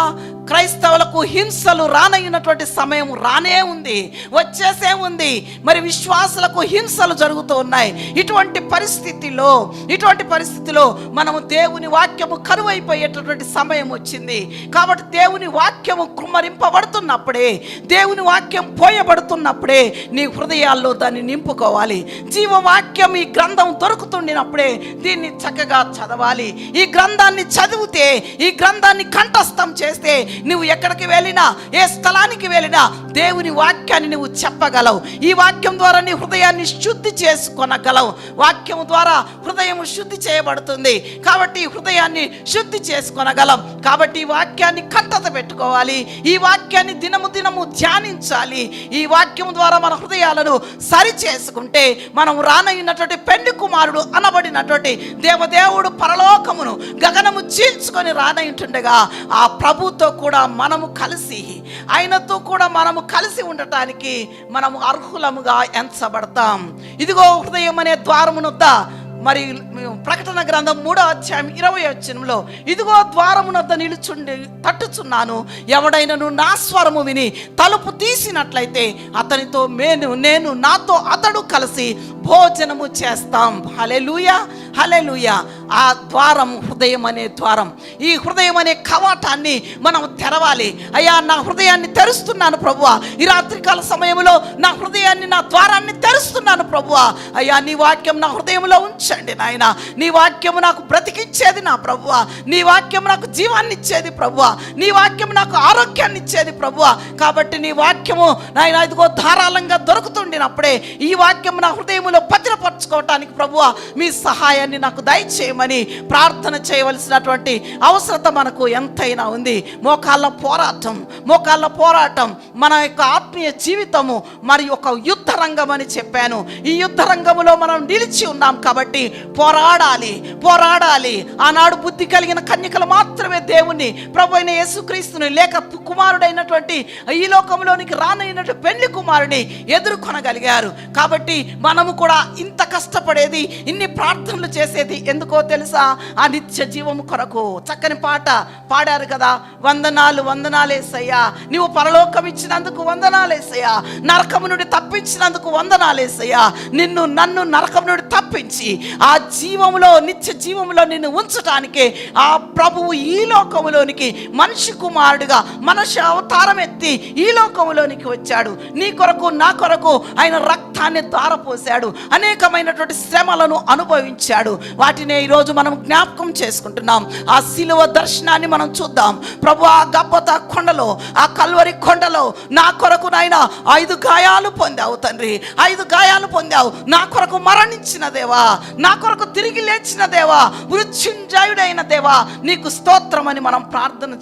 క్రైస్తవులకు హింసలు రానయ్యున్నటువంటి సమయం రానే ఉంది, వచ్చేసే ఉంది. మరి విశ్వాసులకు హింసలు జరుగుతూ ఉన్నాయి. ఇటువంటి పరిస్థితిలో మనము దేవుని వాక్యము కరువైపోయేటటువంటి సమయం వచ్చింది. కాబట్టి దేవుని వాక్యము కుమ్మరింపబడుతున్నప్పుడే, దేవుని వాక్యం పోయబడుతున్నప్పుడే నీ హృదయాల్లో దాన్ని నింపుకోవాలి. జీవవాక్యం ఈ గ్రంథం దొరుకుతుండినప్పుడే దీన్ని చక్కగా చదవాలి. ఈ గ్రంథాన్ని చదివితే, ఈ గ్రంథాన్ని కంఠస్థం చేస్తే నువ్వు ఎక్కడికి వెళ్ళినా, ఏ స్థలానికి వెళ్ళినా దేవుని వాక్యాన్ని నువ్వు చెప్పగలవు. ఈ వాక్యం ద్వారా నీ హృదయాన్ని శుద్ధి చేసుకొనగలవు. వాక్యం ద్వారా హృదయం శుద్ధి చేయబడుతుంది. కాబట్టి హృదయాన్ని శుద్ధి చేసుకొనగలం. కాబట్టి ఈ వాక్యాన్ని కంటత పెట్టుకోవాలి. ఈ వాక్యాన్ని దినము ధ్యానించాలి. ఈ వాక్యం ద్వారా మన హృదయాలను సరి చేసుకుంటే మనం రానయ్యున్నటువంటి పెండ్లి కుమారుడు అనబడినటువంటి దేవదేవుడు పరలోకమును గగనము చీల్చుకొని రానయ్యుంటుండగా ఆ ప్రభుతో కూడా మనము కలిసి, ఆయనతో కూడా మనము కలిసి ఉండటానికి మనము అర్హులముగా ఎంచబడతాం. ఇదిగో హృదయం అనే ద్వారమునొద్ద, మరి ప్రకటన గ్రంథం 3:20 ఇదిగో ద్వారమునొద్ద నిలుచుండి తట్టుచున్నాను, ఎవడైనను నా స్వరము విని తలుపు తీసినట్లయితే అతనితో నేను నాతో అతడు కలిసి భోజనము చేస్తాం. హల్లెలూయా, హల్లెలూయా. ఆ ద్వారం హృదయం అనే ద్వారం. ఈ హృదయం అనే కవాటాన్ని మనం తెరవాలి. అయ్యా నా హృదయాన్ని తెరుస్తున్నాను ప్రభువా, ఈ రాత్రికాల సమయంలో నా హృదయాన్ని, నా ద్వారాన్ని తెరుస్తున్నాను ప్రభువా. అయ్యా నీ వాక్యం నా హృదయంలో ఉంచండి నాయన. నీ వాక్యము నాకు బ్రతికిచ్చేది నా ప్రభువా, నీ వాక్యము నాకు జీవాన్ని ఇచ్చేది ప్రభువా, నీ వాక్యము నాకు ఆరోగ్యాన్ని ఇచ్చేది ప్రభువా. కాబట్టి నీ వాక్యము నాయన ఇదిగో ధారాళంగా దొరుకుతుండినప్పుడే ఈ వాక్యము నా హృదయములో భద్రపరచుకోవటానికి ప్రభువా మీ సహాయాన్ని నాకు దయచేయమని ప్రార్థన చేయవలసినటువంటి అవసరత మనకు ఎంతైనా ఉంది. మోకాళ్ళ పోరాటం మన యొక్క ఆత్మీయ జీవితము మరి ఒక యుద్ధ రంగం అని చెప్పాను. ఈ యుద్ధ రంగములో మనం నిలిచి ఉన్నాం కాబట్టి పోరాడాలి. ఆనాడు బుద్ధి కలిగిన కన్యకలు మాత్రమే దేవుణ్ణి, ప్రభు అయిన యేసుక్రీస్తుని, లేక కుమారుడైనటువంటి ఈ లోకంలోనికి రానైనటువంటి పెండ్లి కుమారుని ఎదుర్కొనగలిగారు. కాబట్టి మనము కూడా ఇంత కష్టపడేది, ఇన్ని ప్రార్థనలు చేసేది ఎందుకో తెలుసా? ఆ నిత్య జీవము కొరకు. చక్కని పాట పాడారు కదా, వందనాలేసయ్యా, నీవు పరలోకం ఇచ్చినందుకు వందనాలేసయ్యా, నరకము నుండి తప్పించినందుకు వందనాలేసయ్యా, నన్ను నరకం నుండి తప్పించి ఆ జీవములో, నిత్య జీవములో నిన్ను ఉంచటానికి ఆ ప్రభువు ఈ లోకములోనికి మనిషి కుమారుడుగా మనిషి అవతారం ఎత్తి ఈ లోకములోనికి వచ్చాడు. నీ కొరకు నా కొరకు ఆయన రక్తాన్ని ధారపోశాడు, అనేకమైనటువంటి శ్రమలను అనుభవించాడు. వాటినే ఈరోజు మనం జ్ఞాపకం చేసుకుంటున్నాం. ఆ శిలువ దర్శనాన్ని మనం చూద్దాం. ప్రభు ఆ గొప్పత కొండలో, ఆ కల్వరి కొండలో నా కొరకు నాయన 5 గాయాలు పొందావు తండ్రి, 5 గాయాలు పొందావు. నా కొరకు మరణించిన దేవా, నా కొరకు తిరిగి లేచిన దేవా, మృత్యుంజయుడైన దేవా, నీకు స్తోత్రం అని మనం ప్రార్థన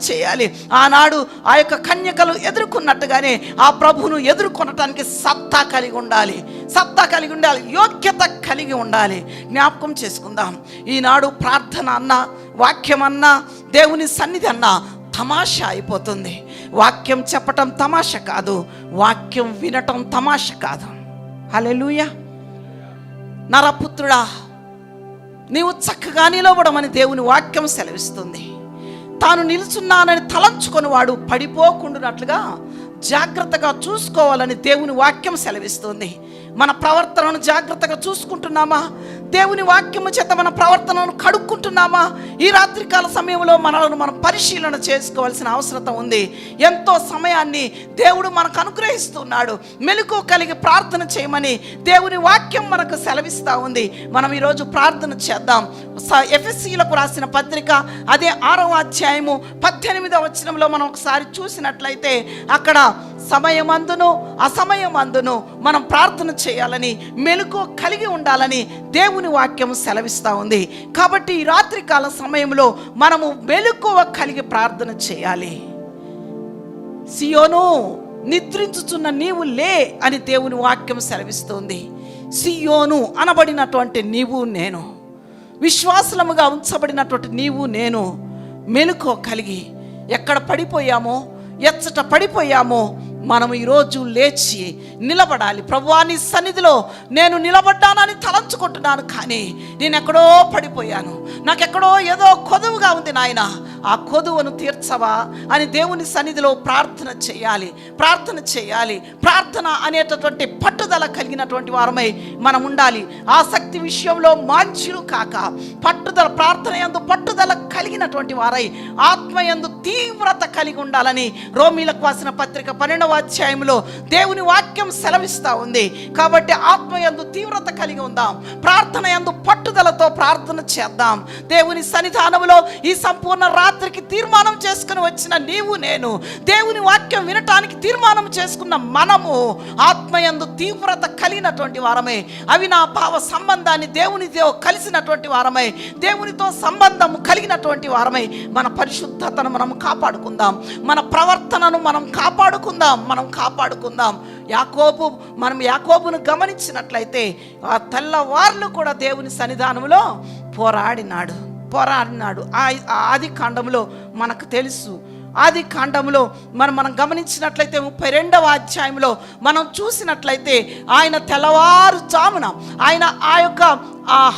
చేయాలి. ఆనాడు ఆ యొక్క కన్యకలు ఎదుర్కొన్నట్టుగానే ఆ ప్రభువును ఎదుర్కొనటానికి సత్తా కలిగి ఉండాలి, యోగ్యత కలిగి ఉండాలి. జ్ఞాపకం చేసుకుందాం. ఈనాడు ప్రార్థన అన్నా, వాక్యం అన్నా, దేవుని సన్నిధి అన్నా తమాషా అయిపోతుంది. వాక్యం చెప్పటం తమాష కాదు, వాక్యం వినటం తమాష కాదు. హల్లెలూయా. నరపుత్రుడా, నీవు చక్కగా నిలబడమని దేవుని వాక్యం సెలవిస్తుంది. తాను నిలుచున్నానని తలంచుకొని వాడు పడిపోకుండానట్లుగా జాగ్రత్తగా చూసుకోవాలని దేవుని వాక్యం సెలవిస్తుంది. మన ప్రవర్తనను జాగ్రత్తగా చూసుకుంటున్నామా? దేవుని వాక్యము చేత మన ప్రవర్తనను కడుక్కుంటున్నామా? ఈ రాత్రికాల సమయంలో మనలను మనం పరిశీలన చేసుకోవాల్సిన అవసరం ఉంది. ఎంతో సమయాన్ని దేవుడు మనకు అనుగ్రహిస్తున్నాడు. మెలకువ కలిగి ప్రార్థన చేయమని దేవుని వాక్యం మనకు సెలవిస్తూ ఉంది. మనం ఈరోజు ప్రార్థన చేద్దాం. ఎఫెసీయులకు రాసిన పత్రిక అదే 6వ అధ్యాయము 18వ వచనంలో మనం ఒకసారి చూసినట్లయితే అక్కడ సమయమందును అసమయమందును మనం ప్రార్థన చేయాలని, మెలకువ కలిగి ఉండాలని దేవుని వాక్యం సెలవిస్తూ ఉంది. కాబట్టి ఈ రాత్రికాల సమయంలో మనము మెలకువ కలిగి ప్రార్థన చేయాలి. సియోను, నిద్రించుచున్న నీవు లే అని దేవుని వాక్యం సెలవిస్తుంది. సియోను అనబడినటువంటి నీవు నేను, విశ్వాసముగా ఉంచబడినటువంటి నీవు నేను మెలకువ కలిగి ఎక్కడ పడిపోయామో, ఎచ్చట పడిపోయామో మనం ఈరోజు లేచి నిలబడాలి. ప్రభువా, నీ సన్నిధిలో నేను నిలబడ్డానని తలంచుకుంటున్నాను, కానీ నేను ఎక్కడో పడిపోయాను, నాకెక్కడో ఏదో కొదువుగా ఉంది నాయన, ఆ కొదువును తీర్చవా అని దేవుని సన్నిధిలో ప్రార్థన చేయాలి. ప్రార్థన చేయాలి. ప్రార్థన అనేటటువంటి పట్టుదల కలిగినటువంటి వారమై మనం ఉండాలి. ఆసక్తి విషయంలో మాంచులు కాక పట్టుదల, ప్రార్థన యందు పట్టుదల కలిగినటువంటి వారై ఆత్మయందు తీవ్రత కలిగి ఉండాలని రోమీలకు రాసిన పత్రిక 12వ అధ్యాయంలో దేవుని వాక్యం సెలవిస్తూ ఉంది. కాబట్టి ఆత్మయందు తీవ్రత కలిగి ఉందాం. ప్రార్థన యందు పట్టుదలతో ప్రార్థన చేద్దాం. దేవుని సన్నిధానంలో ఈ సంపూర్ణ రాత్రికి తీర్మానం చేసుకుని వచ్చిన నీవు నేను, దేవుని వాక్యం వినటానికి తీర్మానం చేసుకున్న మనము ఆత్మయందు తీవ్రత కలిగినటువంటి వారమే, అవినాభావ సంబంధాన్ని దేవునితో కలిసినటువంటి వారమై, దేవునితో సంబంధం కలిగినటువంటి వారమై మన పరిశుద్ధతను మనం కాపాడుకుందాం. మన ప్రవర్తనను మనం కాపాడుకుందాం. మనం యాకోబును గమనించినట్లయితే ఆ తెల్లవార్లు కూడా దేవుని సన్నిధానంలో పోరాడినాడు. ఆది కాండంలో మనకు తెలుసు. ఆది కాండంలో మనం గమనించినట్లయితే 32వ అధ్యాయంలో మనం చూసినట్లయితే ఆయన తెల్లవారుజామున ఆయన ఆ యొక్క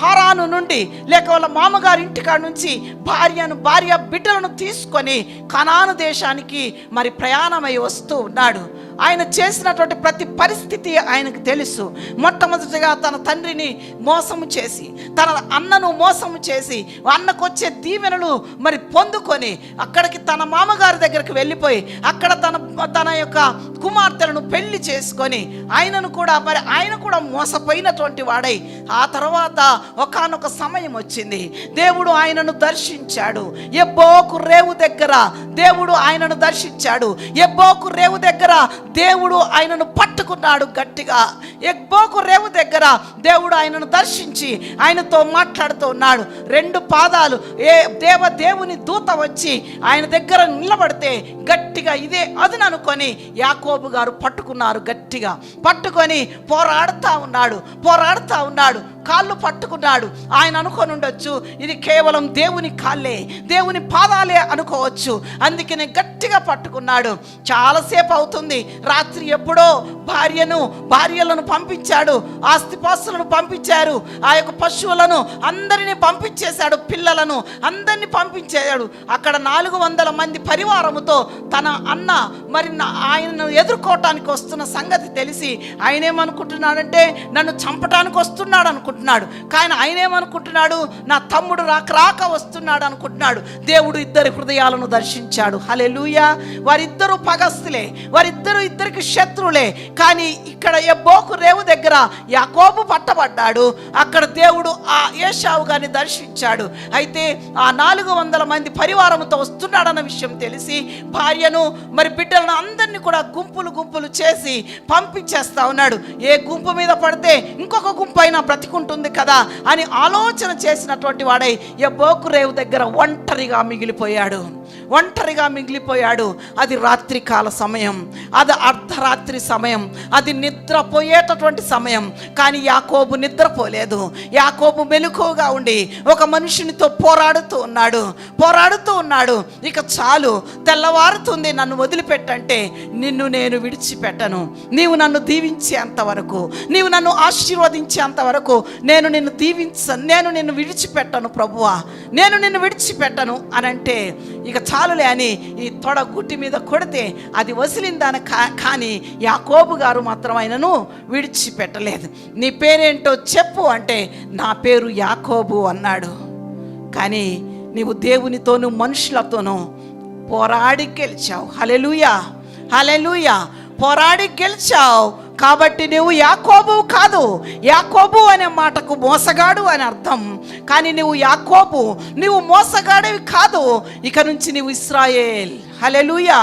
హారాను నుండి లేక వాళ్ళ మామగారి ఇంటికాడ నుంచి భార్య బిడ్డలను తీసుకొని కనాను దేశానికి మరి ప్రయాణమై వస్తూ ఉన్నాడు. ఆయన చేసినటువంటి ప్రతి పరిస్థితి ఆయనకు తెలుసు. మొట్టమొదటిగా తన తండ్రిని మోసము చేసి, తన అన్నను మోసము చేసి, అన్నకు వచ్చే దీవెనలు మరి పొందుకొని అక్కడికి తన మామగారి దగ్గరికి వెళ్ళిపోయి అక్కడ తన యొక్క కుమార్తెలను పెళ్లి చేసుకొని ఆయన కూడా మోసపోయినటువంటి వాడై ఆ తర్వాత ఒకానొక సమయం వచ్చింది. దేవుడు ఆయనను దర్శించాడు. ఎబ్బోకు రేవు దగ్గర దేవుడు ఆయనను దర్శించాడు. ఎబ్బోకు రేవు దగ్గర దేవుడు ఆయనను పట్టుకున్నాడు గట్టిగా. ఎబ్బోకు రేవు దగ్గర దేవుడు ఆయనను దర్శించి ఆయనతో మాట్లాడుతూ ఉన్నాడు. 2 పాదాలు దేవుని దూత వచ్చి ఆయన దగ్గర నిలబడితే గట్టిగా ఇదే అదును అనుకొని యాకోబు గారు పట్టుకున్నారు. గట్టిగా పట్టుకొని పోరాడుతూ ఉన్నాడు. కాళ్ళు పట్టుకున్నాడు. ఆయన అనుకొని ఉండొచ్చు ఇది కేవలం దేవుని కాళ్ళే, దేవుని పాదాలే అనుకోవచ్చు. అందుకనే గట్టిగా పట్టుకున్నాడు. చాలాసేపు అవుతుంది. రాత్రి ఎప్పుడో భార్యలను పంపించాడు, ఆస్తిపాస్తులను పంపించారు, ఆ యొక్క పశువులను అందరినీ పంపించేశాడు, పిల్లలను అందరినీ పంపించాడు. అక్కడ 400 మంది పరివారముతో తన అన్న మరి ఆయనను ఎదుర్కోవటానికి వస్తున్న సంగతి తెలిసి ఆయన ఏమనుకుంటున్నాడంటే నన్ను చంపటానికి వస్తున్నాడు అనుకుంటున్నాడు. కానీ ఆయన ఏమనుకుంటున్నాడు, నా తమ్ముడు రాక వస్తున్నాడు అనుకుంటున్నాడు. దేవుడు ఇద్దరి హృదయాలను దర్శించాడు. హల్లెలూయా. వారిద్దరూ పగస్తులే, ఇద్దరికి శత్రువులే. కానీ ఇక్కడ ఎబ్బోకు రేవు దగ్గర యాకోబు పట్టబడ్డాడు. అక్కడ దేవుడు ఆ ఏశావు గారిని దర్శించాడు. అయితే ఆ 400 మంది పరివారంతో వస్తున్నాడన్న విషయం తెలిసి భార్యను మరి బిడ్డలను అందరినీ కూడా గుంపులు చేసి పంపించేస్తా ఉన్నాడు. ఏ గుంపు మీద పడితే ఇంకొక గుంపు అయినా బ్రతికుంటుంది కదా అని ఆలోచన చేసినటువంటి వాడై ఎబ్బోకు రేవు దగ్గర ఒంటరిగా మిగిలిపోయాడు. ఒంటరిగా మిగిలిపోయాడు. అది రాత్రికాల సమయం, అది అర్ధరాత్రి సమయం, అది నిద్రపోయేటటువంటి సమయం. కానీ యాకోబు నిద్రపోలేదు. యాకోబు మెలకువగా ఉండి ఒక మనుషునితో పోరాడుతూ ఉన్నాడు. ఇక చాలు, తెల్లవారుతుంది, నన్ను వదిలిపెట్టంటే నిన్ను నేను విడిచిపెట్టను. నీవు నన్ను దీవించేంత వరకు, నీవు నన్ను ఆశీర్వదించేంత వరకు నేను నిన్ను విడిచిపెట్టను ప్రభువా, నేను నిన్ను విడిచిపెట్టను అని అంటే, ఇక చాలులే అని ఈ తొడ గుట్టి మీద కొడితే అది వసిలిందని. కానీ యాకోబు గారు మాత్రం ఆయనను విడిచిపెట్టలేదు. నీ పేరేంటో చెప్పు అంటే, నా పేరు యాకోబు అన్నాడు. కానీ నీవు దేవునితోనూ మనుషులతోనూ పోరాడి గెలిచావు. హల్లెలూయా, హల్లెలూయా. పోరాడి గెలిచావు కాబట్టి నువ్వు యాకోబు కాదు. యాకోబు అనే మాటకు మోసగాడు అని అర్థం. కానీ నువ్వు యాకోబు, నువ్వు మోసగాడివి కాదు. ఇక నుంచి నువ్వు ఇశ్రాయేల్. హల్లెలూయా,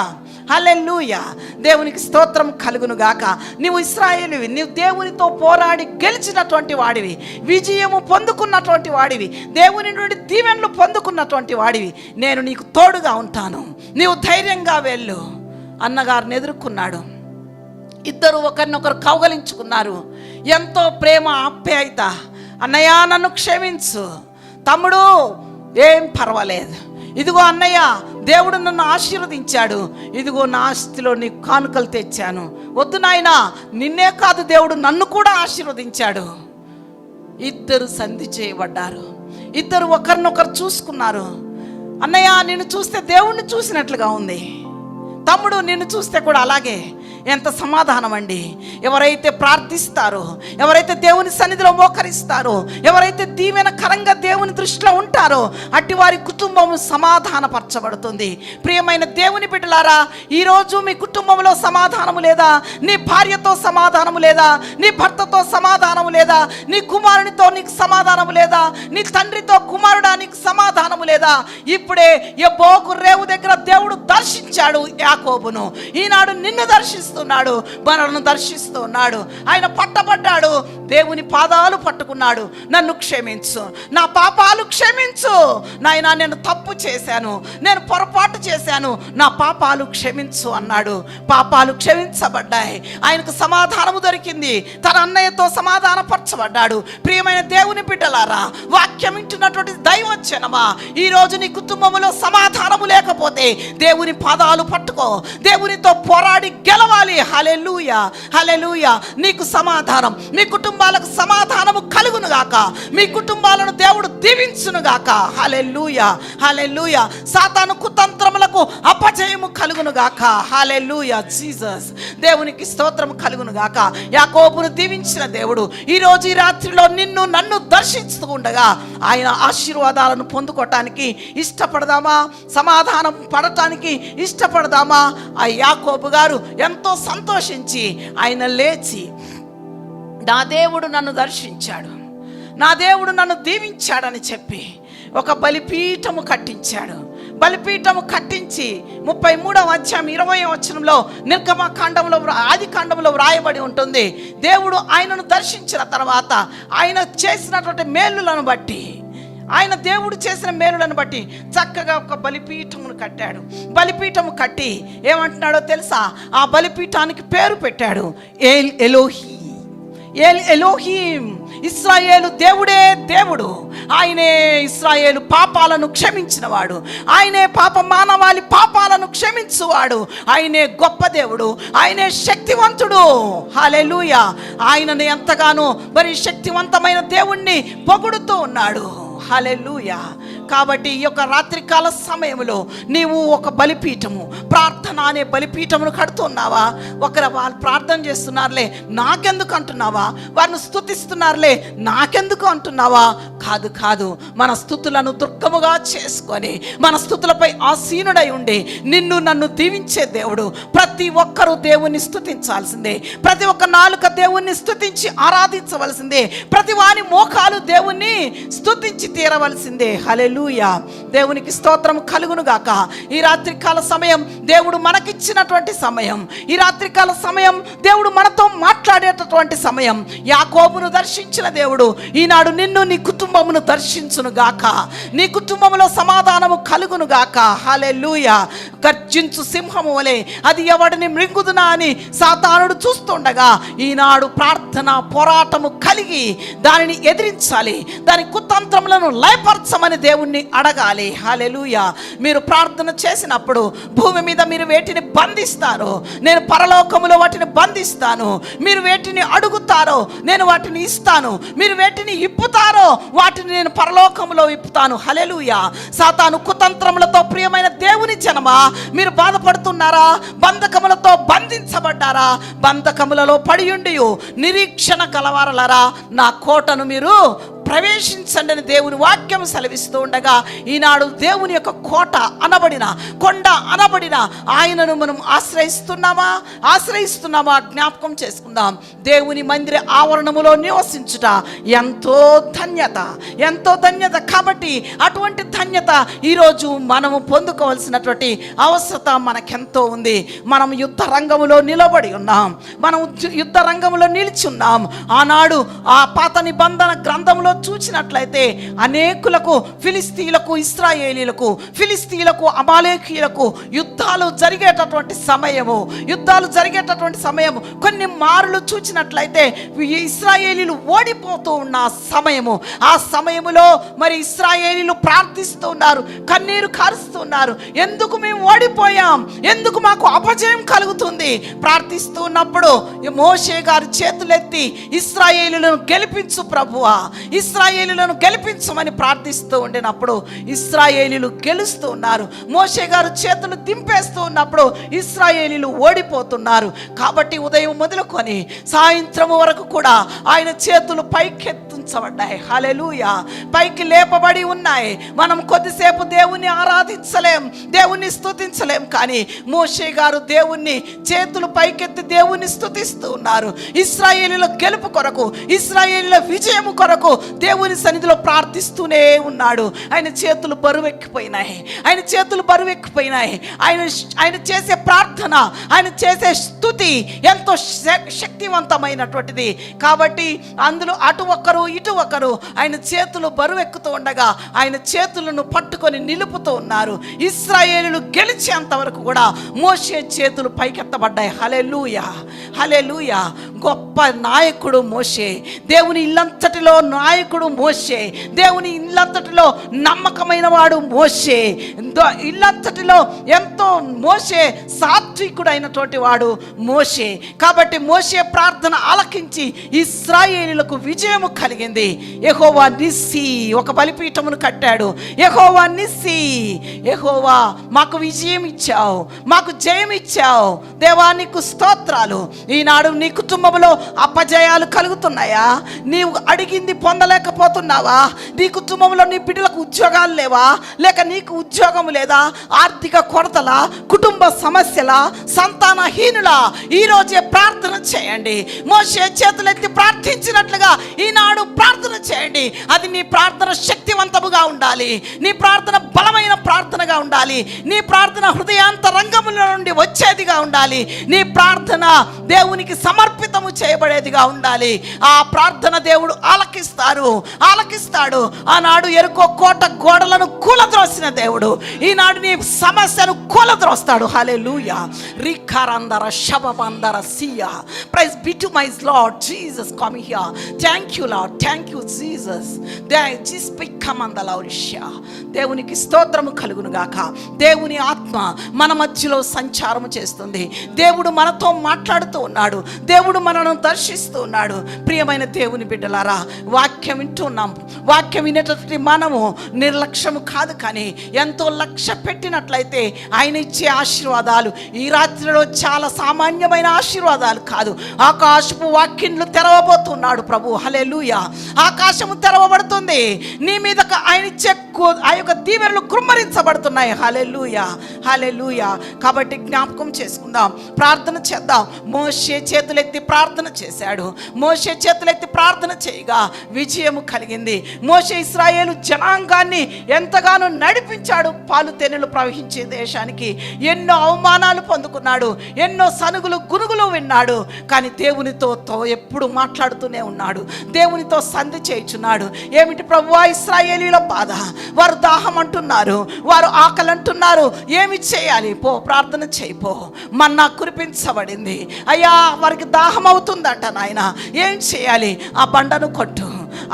హల్లెలూయా. దేవునికి స్తోత్రం కలుగును గాక. నీవు ఇశ్రాయేలువి, నీవు దేవునితో పోరాడి గెలిచినటువంటి వాడివి, విజయము పొందుకున్నటువంటి వాడివి, దేవుని నుండి దీవెనలు పొందుకున్నటువంటి వాడివి. నేను నీకు తోడుగా ఉంటాను, నీవు ధైర్యంగా వెళ్ళు. అన్నగారిని ఎదుర్కొన్నాడు. ఇద్దరు ఒకరినొకరు కౌగలించుకున్నారు. ఎంతో ప్రేమ, ఆప్యాయత. అన్నయ్య నన్ను క్షమించు, తమ్ముడు ఏం పర్వాలేదు, ఇదిగో అన్నయ్య దేవుడు నన్ను ఆశీర్వదించాడు, ఇదిగో నా ఆస్తిలో నీకు కానుకలు తెచ్చాను. వద్దు నాయనా, నిన్నే కాదు దేవుడు నన్ను కూడా ఆశీర్వదించాడు. ఇద్దరు సంధి చేయబడ్డారు. ఇద్దరు ఒకరినొకరు చూసుకున్నారు. అన్నయ్య నిన్ను చూస్తే దేవుణ్ణి చూసినట్లుగా ఉంది, తమ్ముడు నిన్ను చూస్తే కూడా అలాగే. ఎంత సమాధానం అండి. ఎవరైతే ప్రార్థిస్తారో, ఎవరైతే దేవుని సన్నిధిలో మోకరిస్తారో, ఎవరైతే దీవెనకరంగా దేవుని దృష్టిలో ఉంటారో అట్టి వారి కుటుంబం సమాధానపరచబడుతుంది. ప్రియమైన దేవుని బిడ్డలారా, ఈరోజు మీ కుటుంబంలో సమాధానము లేదా? నీ భార్యతో సమాధానము లేదా? నీ భర్తతో సమాధానము లేదా? నీ కుమారునితో నీకు సమాధానము లేదా? నీ తండ్రితో కుమారుడా నీకు సమాధానము లేదా? ఇప్పుడే యెబోకు రేవు దగ్గర దేవుడు దర్శించాడు యాకోబును. ఈనాడు నిన్ను దర్శిస్తున్నాడు, మనల్ని దర్శిస్తున్నాడు. ఆయన పట్టబడ్డాడు, దేవుని పాదాలు పట్టుకున్నాడు. నన్ను క్షమించు, నా పాపాలు క్షమించు నాయనా, నేను తప్పు చేశాను, నేను పొరపాటు చేశాను, నా పాపాలు క్షమించు అన్నాడు. పాపాలు క్షమించబడ్డాయి. ఆయనకు సమాధానము దొరికింది. తన అన్నయ్యతో సమాధానపరచబడ్డాడు. ప్రియమైన దేవుని బిడ్డలారా, వాక్యం వింటున్నటువంటి దైవజనమా, ఈరోజు నీ కుటుంబంలో సమాధానము లేకపోతే దేవుని పాదాలు పట్టుకో, దేవునితో పోరాడి గెలవాలి. హల్లెలూయా, హల్లెలూయా. నీకు సమాధానం, మీ కుటుంబాలకు సమాధానము కలుగును గాక, మీ కుటుంబాలను దేవుడు దీవించును గాక. హల్లెలూయా, హల్లెలూయా. సాతాను కుతంత్రములకు అపజయము కలుగును గాక. హల్లెలూయా జీసస్. దేవునికి స్తోత్రం కలుగును గాక. యాకోబును దీవించిన దేవుడు ఈరోజు ఈ రాత్రిలో నిన్ను నన్ను దర్శిస్తూ ఉండగా ఆయన ఆశీర్వాదాలను పొందుకోవటానికి ఇష్టపడదామా? సమాధానం పడటానికి ఇష్టపడదామా? ఆ యాకోబు గారు ఎంతో సంతోషించి ఆయన లేచి, నా దేవుడు నన్ను దర్శించాడు, నా దేవుడు నన్ను దీవించాడని చెప్పి ఒక బలిపీఠము కట్టించాడు. బలిపీఠము కట్టించి 33వ అధ్యాయం 20వ వచనంలో నిర్గమకాండంలో, ఆది కాండంలో వ్రాయబడి ఉంటుంది. దేవుడు ఆయనను దర్శించిన తర్వాత ఆయన చేసినటువంటి మేలులను బట్టి, ఆయన దేవుడు చేసిన మేలులను బట్టి చక్కగా ఒక బలిపీఠమును కట్టాడు. బలిపీఠము కట్టి ఏమంటున్నాడో తెలుసా? ఆ బలిపీఠానికి పేరు పెట్టాడు ఏల్ ఎలోహీ. ఏల్ ఎలోహీం, ఇశ్రాయేలు దేవుడే దేవుడు. ఆయనే ఇశ్రాయేలు పాపాలను క్షమించినవాడు, ఆయనే మానవాళి పాపాలను క్షమించువాడు. ఆయనే గొప్ప దేవుడు, ఆయనే శక్తివంతుడు. హల్లెలూయా. ఆయనను ఎంతగానో మరి శక్తివంతమైన దేవుణ్ణి పొగుడుతూ ఉన్నాడు. హల్లెలూయా. కాబట్టి ఈ యొక్క రాత్రికాల సమయంలో నీవు ఒక బలిపీఠము, ప్రార్థన అనే బలిపీఠమును కడుతున్నావా? వాళ్ళు ప్రార్థన చేస్తున్నారులే నాకెందుకు అంటున్నావా? వారిని స్తుతిస్తున్నారులే నాకెందుకు అంటున్నావా? కాదు కాదు. మన స్తుతులను దుర్గముగా చేసుకొని, మన స్తుతులపై ఆసీనుడై ఉండి నిన్ను నన్ను దీవించే దేవుడు. ప్రతి ఒక్కరూ దేవుణ్ణి స్తుతించాల్సిందే. ప్రతి ఒక్క నాలుక దేవుణ్ణి స్తుతించి ఆరాధించవలసిందే. ప్రతి వాని మోకాలు దేవుణ్ణి స్తుతించి తీరవలసిందే. హల్లెలూయా. దేవునికి స్తోత్రం కలుగును గాక. ఈ రాత్రికాల సమయం దేవుడు మనకిచ్చినటువంటి సమయం. ఈ రాత్రికాల సమయం దేవుడు మనతో మాట్లాడేటటువంటి సమయం. యాకోబును దర్శించిన దేవుడు ఈనాడు నిన్ను, నీ కుటుంబమును దర్శించును గాక. నీ కుటుంబంలో సమాధానము కలుగును గాక. హల్లెలూయా. గర్జించు సింహము వలె అది ఎవడిని మృంగుదునా అని సాతానుడు చూస్తుండగా ఈనాడు ప్రార్థన పోరాటము కలిగి దానిని ఎదిరించాలి. దాని కుతంత్రములను లయపరచమని దేవుణ్ణి అడగాలి. హల్లెలూయా. మీరు ప్రార్థన చేసినప్పుడు భూమి మీద మీరు వేటిని బంధిస్తారో నేను పరలోకములో వాటిని బంధిస్తాను. మీరు వేటిని అడుగుతారో నేను వాటిని ఇస్తాను. మీరు వేటిని ఇప్పుతారో వాటిని నేను పరలోకములో ఇప్పుతాను. హల్లెలూయా. సాతాను కుతంత్రములతో ప్రియమైన దేవుని జనమా మీరు బాధపడుతున్నారా? బంధకములతో బంధించబడ్డారా? బంధకములలో పడియుండి నిరీక్షణ గలవారలారా నా కోటను మీరు ప్రవేశించండి అని దేవుని వాక్యం సెలవిస్తూ ఉండగా ఈనాడు దేవుని యొక్క కోట అనబడిన, కొండ అనబడిన ఆయనను మనం ఆశ్రయిస్తున్నామా జ్ఞాపకం చేసుకుందాం. దేవుని మందిర ఆవరణములో నివసించుట ఎంతో ధన్యత. కాబట్టి అటువంటి ధన్యత ఈరోజు మనము పొందుకోవాల్సినటువంటి అవసరత మనకెంతో ఉంది. మనం యుద్ధ రంగములో నిలబడి ఉన్నాం. మనం యుద్ధ రంగంలో నిలిచి ఉన్నాం. ఆనాడు ఆ పాత నిబంధన గ్రంథంలో చూసినట్లయితే అనేకులకు, ఫిలిస్తీయులకు, ఇశ్రాయేలీలకు, ఫిలిస్తీయులకు, అమాలేకీయులకు యుద్ధాలు జరిగేటటువంటి సమయము కొన్ని మారులు చూసినట్లయితే ఇశ్రాయేలీలు ఓడిపోతూ ఉన్న ఆ సమయములో మరి ఇశ్రాయేలీలు ప్రార్థిస్తూ ఉన్నారు, కన్నీరు కారుస్తున్నారు. ఎందుకు మేము ఓడిపోయాం? ఎందుకు మాకు అపజయం కలుగుతుంది? ప్రార్థిస్తూ ఉన్నప్పుడు మోషే గారు చేతులెత్తి ఇశ్రాయేలీలను గెలిపించు ప్రభువా, ఇశ్రాయేలీలను గెలిపించమని ప్రార్థిస్తూ ఉండినప్పుడు ఇశ్రాయేలీలు గెలుస్తూ ఉన్నారు. మోషే గారు చేతులు దింపేస్తూ ఉన్నప్పుడు ఇశ్రాయేలీలు ఓడిపోతున్నారు. కాబట్టి ఉదయం మొదలుకొని సాయంత్రం వరకు కూడా ఆయన చేతులు పైకెత్తించబడ్డాయి. హల్లెలూయా. పైకి లేపబడి ఉన్నాయి. మనం కొద్దిసేపు దేవుణ్ణి ఆరాధించలేం, దేవుణ్ణి స్తుతించలేం. కానీ మోషే గారు దేవుణ్ణి చేతులు పైకెత్తి దేవుణ్ణి స్తుతిస్తూ ఉన్నారు. ఇశ్రాయేలీల గెలుపు కొరకు, ఇశ్రాయేలీల విజయము కొరకు దేవుని సన్నిధిలో ప్రార్థిస్తూనే ఉన్నాడు. ఆయన చేతులు బరువెక్కిపోయినాయి. ఆయన చేసే ప్రార్థన, ఆయన చేసే స్తుతి ఎంతో శక్తివంతమైనటువంటిది. కాబట్టి అందులో అటు ఒకరు ఇటు ఒకరు ఆయన చేతులు బరువెక్కుతూ ఉండగా ఆయన చేతులను పట్టుకొని నిలుపుతూ ఉన్నారు. ఇశ్రాయేలీలు గెలిచేంత వరకు కూడా మోషే చేతులు పైకెత్తబడ్డాయి. హల్లెలూయా. గొప్ప నాయకుడు మోషే, దేవుని ఇల్లంతటిలో నాయకుడు మోషే, దేవుని ఇల్లంతటిలో నమ్మకమైన వాడు మోషే, ఇల్లంతటిలో ఎంతో మోషే సాత్వికుడు అయినటువంటి వాడు మోషే. కాబట్టి మోషే ప్రార్థన ఆలకించి ఇశ్రాయేలీలకు విజయము కలిగింది. యెహోవా నిస్సి ఒక బలిపీఠమును కట్టాడు. యెహోవా నిస్సి, యెహోవా మాకు విజయం ఇచ్చావు, మాకు జయం ఇచ్చావు. దేవా నీకు స్తోత్రాలు. ఈనాడు నీ కుటుంబంలో అపజయాలు కలుగుతున్నాయా? నీవు అడిగింది పొందలేకపోతున్నావా? నీ కుటుంబంలో నీ బిడ్డలకు ఉద్యోగాలు లేవా? లేక నీకు ఉద్యోగం లేదా? ఆర్థిక కొరతలా? కుటుంబ సమస్యలా? సంతానహీనులా? ఈరోజే ప్రార్థన చేయండి. మోషే చేతులెత్తి ప్రార్థించినట్లుగా ఈనాడు ప్రార్థన చేయండి. అది నీ ప్రార్థన శక్తివంతముగా ఉండాలి. నీ ప్రార్థన బలమైన ప్రార్థనగా ఉండాలి. నీ ప్రార్థన హృదయాంతరంగముల నుండి వచ్చేదిగా ఉండాలి. నీ ప్రార్థన దేవునికి సమర్పితము చేయబడేదిగా ఉండాలి. ఆ ప్రార్థన దేవుడు ఆలకిస్తాడు. ఆనాడు యెరికో కోట గోడలను కూలద్రోసిన దేవుడు ఈనాడు నీ సమస్యను కూలద్రోస్తాడు. హల్లెలూయా. రిఖారందర శబబందర సియా. Praise be to my Lord Jesus come here. Thank you Lord, thank you Jesus. దేవునికి స్తోత్రము కలుగును గాక. దేవుని ఆత్మ మన మధ్యలో సంచారము చేస్తుంది. దేవుడు మనతో మాట్లాడుతూ ఉన్నాడు. దేవుడు మనను దర్శిస్తూ ఉన్నాడు. ప్రియమైన దేవుని బిడ్డలారా, వాక్యం వింటున్నాం. వాక్యం వినేటటువంటి మనము నిర్లక్ష్యము కాదు, కానీ ఎంతో లక్ష్య పెట్టినట్లయితే ఆయన ఇచ్చే ఆశీర్వాదాలు ఈ రాత్రిలో చాలా సామాన్యమైన ఆశీర్వాదాలు కాదు. ఆకాశపు వాక్యంలు తెరవబోతున్నాడు ప్రభు. హల్లెలూయా. ఆకాశము తెరవబడుతుంది, నీ మీద ఆయన ఇచ్చే ఆ యొక్క దీవెనలు కుమ్మరించబడుతున్నాయి. హల్లెలూయా, హల్లెలూయా. కాబట్టి జ్ఞాపకం చేసుకుందాం, ప్రార్థన చేద్దాం. మోషే చేతులెత్తి ప్రార్థన చేశాడు. మోషే చేతులెత్తి ప్రార్థన చేయగా విజయము కలిగింది. మోషే ఇశ్రాయేలు జనాంగాన్ని ఎంతగానో నడిపించాడు పాలు తేనెలు ప్రవహించే దేశానికి. ఎన్నో అవమానాలు పొందుకున్నాడు, ఎన్నో సనుగులు గురుగులు విన్నాడు. కానీ దేవునితో ఎప్పుడు మాట్లాడుతూనే ఉన్నాడు, దేవునితో సంధి చేయుచున్నాడు. ఏమిటి ప్రభువా ఇశ్రాయేలీల బాధ? వారు దాహం అంటున్నారు, వారు ఆకలి అంటున్నారు. ఏమి చేయాలి? పో ప్రార్థన చేయిపో. మన్నా కురిపించబడింది. అయ్యా వారికి దాహం అవుతుందట నాయన. ఏం చేయాలి? ఆ బండను కొట్టు.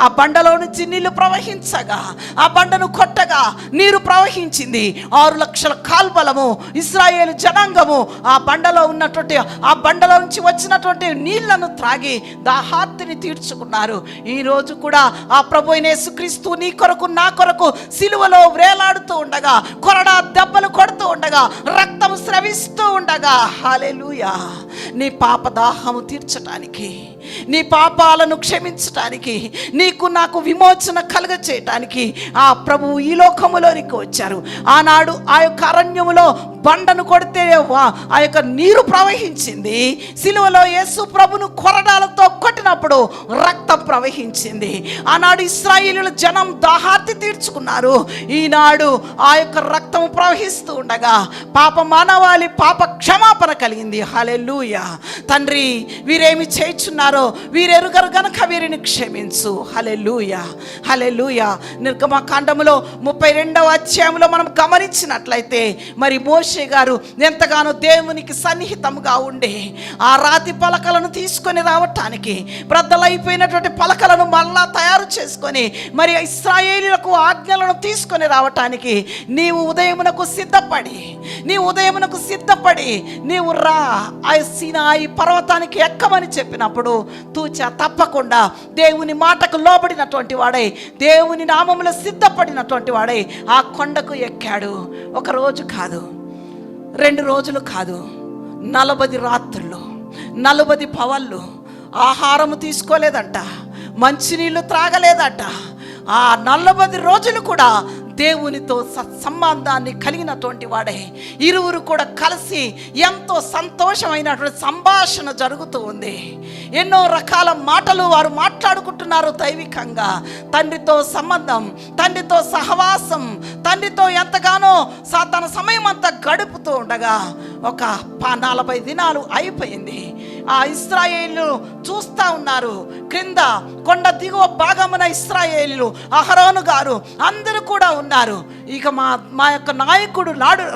ఆ బండలో నుంచి నీళ్లు ప్రవహించగా, ఆ బండను కొట్టగా నీరు ప్రవహించింది. 6 లక్షల కాల్బలము ఇశ్రాయేలు జనాంగము ఆ బండలో ఉన్నటువంటి, ఆ బండలో నుంచి వచ్చినటువంటి నీళ్లను త్రాగి దాహార్తిని తీర్చుకున్నారు. ఈరోజు కూడా ఆ ప్రభు అయిన యేసుక్రీస్తు నీ కొరకు నా కొరకు సిలువలో వేలాడుతూ ఉండగా, కొరడా దెబ్బలు కొడుతూ ఉండగా, రక్తం స్రవిస్తూ ఉండగా, హల్లెలూయా, నీ పాప దాహము తీర్చటానికి, నీ పాపాలను క్షమించటానికి, నీకు నాకు విమోచన కలుగ చేయటానికి ఆ ప్రభువు ఈ లోకములోనికి వచ్చారు. ఆనాడు ఆ యొక్క అరణ్యములో బండను కొడితే ఆ యొక్క నీరు ప్రవహించింది. సిలువలో యేసు ప్రభును కొరడాలతో కొట్టినప్పుడు రక్తం ప్రవహించింది. ఆనాడు ఇశ్రాయేలీయుల జనం దాహార్తి తీర్చుకున్నారు. ఈనాడు ఆ యొక్క రక్తం ప్రవహిస్తూ ఉండగా పాప మానవాళి పాప క్షమాపణ కలిగింది. హల్లెలూయా. తండ్రి, వీరేమి చేయుచున్నారో వీరెరుగరు గనక వీరిని క్షమించు. హల్లెలూయా, హల్లెలూయా. నిర్గమకాండములో 32వ అధ్యాయంలో మనం గమనించినట్లయితే మరి మోషే గారు ఎంతగానో దేవునికి సన్నిహితంగా ఉండి ఆ రాతి పలకలను తీసుకొని రావటానికి, బ్రద్దలైపోయినటువంటి పలకలను మళ్ళా తయారు చేసుకొని మరి ఇశ్రాయేలీయులకు ఆజ్ఞలను తీసుకొని రావటానికి నీవు ఉదయమునకు సిద్ధపడి నీవు రా ఆ సీనాయి పర్వతానికి ఎక్కమని చెప్పినప్పుడు తూచా తప్పకుండా దేవుని మాటకు లోబడినటువంటి వాడై, దేవుని నామములో సిద్ధపడినటువంటి వాడై ఆ కొండకు ఎక్కాడు. ఒక రోజు కాదు, 2 రోజులు కాదు, 40 రాత్రులు, 40 పవళ్ళు ఆహారము తీసుకోలేదంట, మంచినీళ్ళు త్రాగలేదట. ఆ 40 రోజులు కూడా దేవునితో సత్సంబంధాన్ని కలిగినటువంటి వాడే. ఇరువురు కూడా కలిసి ఎంతో సంతోషమైనటువంటి సంభాషణ జరుగుతూ ఉంది. ఎన్నో రకాల మాటలు వారు మాట్లాడుకుంటున్నారు దైవికంగా. తండ్రితో సంబంధం, తండ్రితో సహవాసం, తండ్రితో ఎంతగానో తన సమయం అంతా గడుపుతూ ఉండగా ఒక 40 దినాలు అయిపోయింది. ఆ ఇశ్రాయేలు చూస్తూ ఉన్నారు. క్రింద కొండ దిగువ భాగమున ఇశ్రాయేలీలు, అహరోను గారు అందరూ కూడా ఉన్నారు. ఇక మా యొక్క నాయకుడు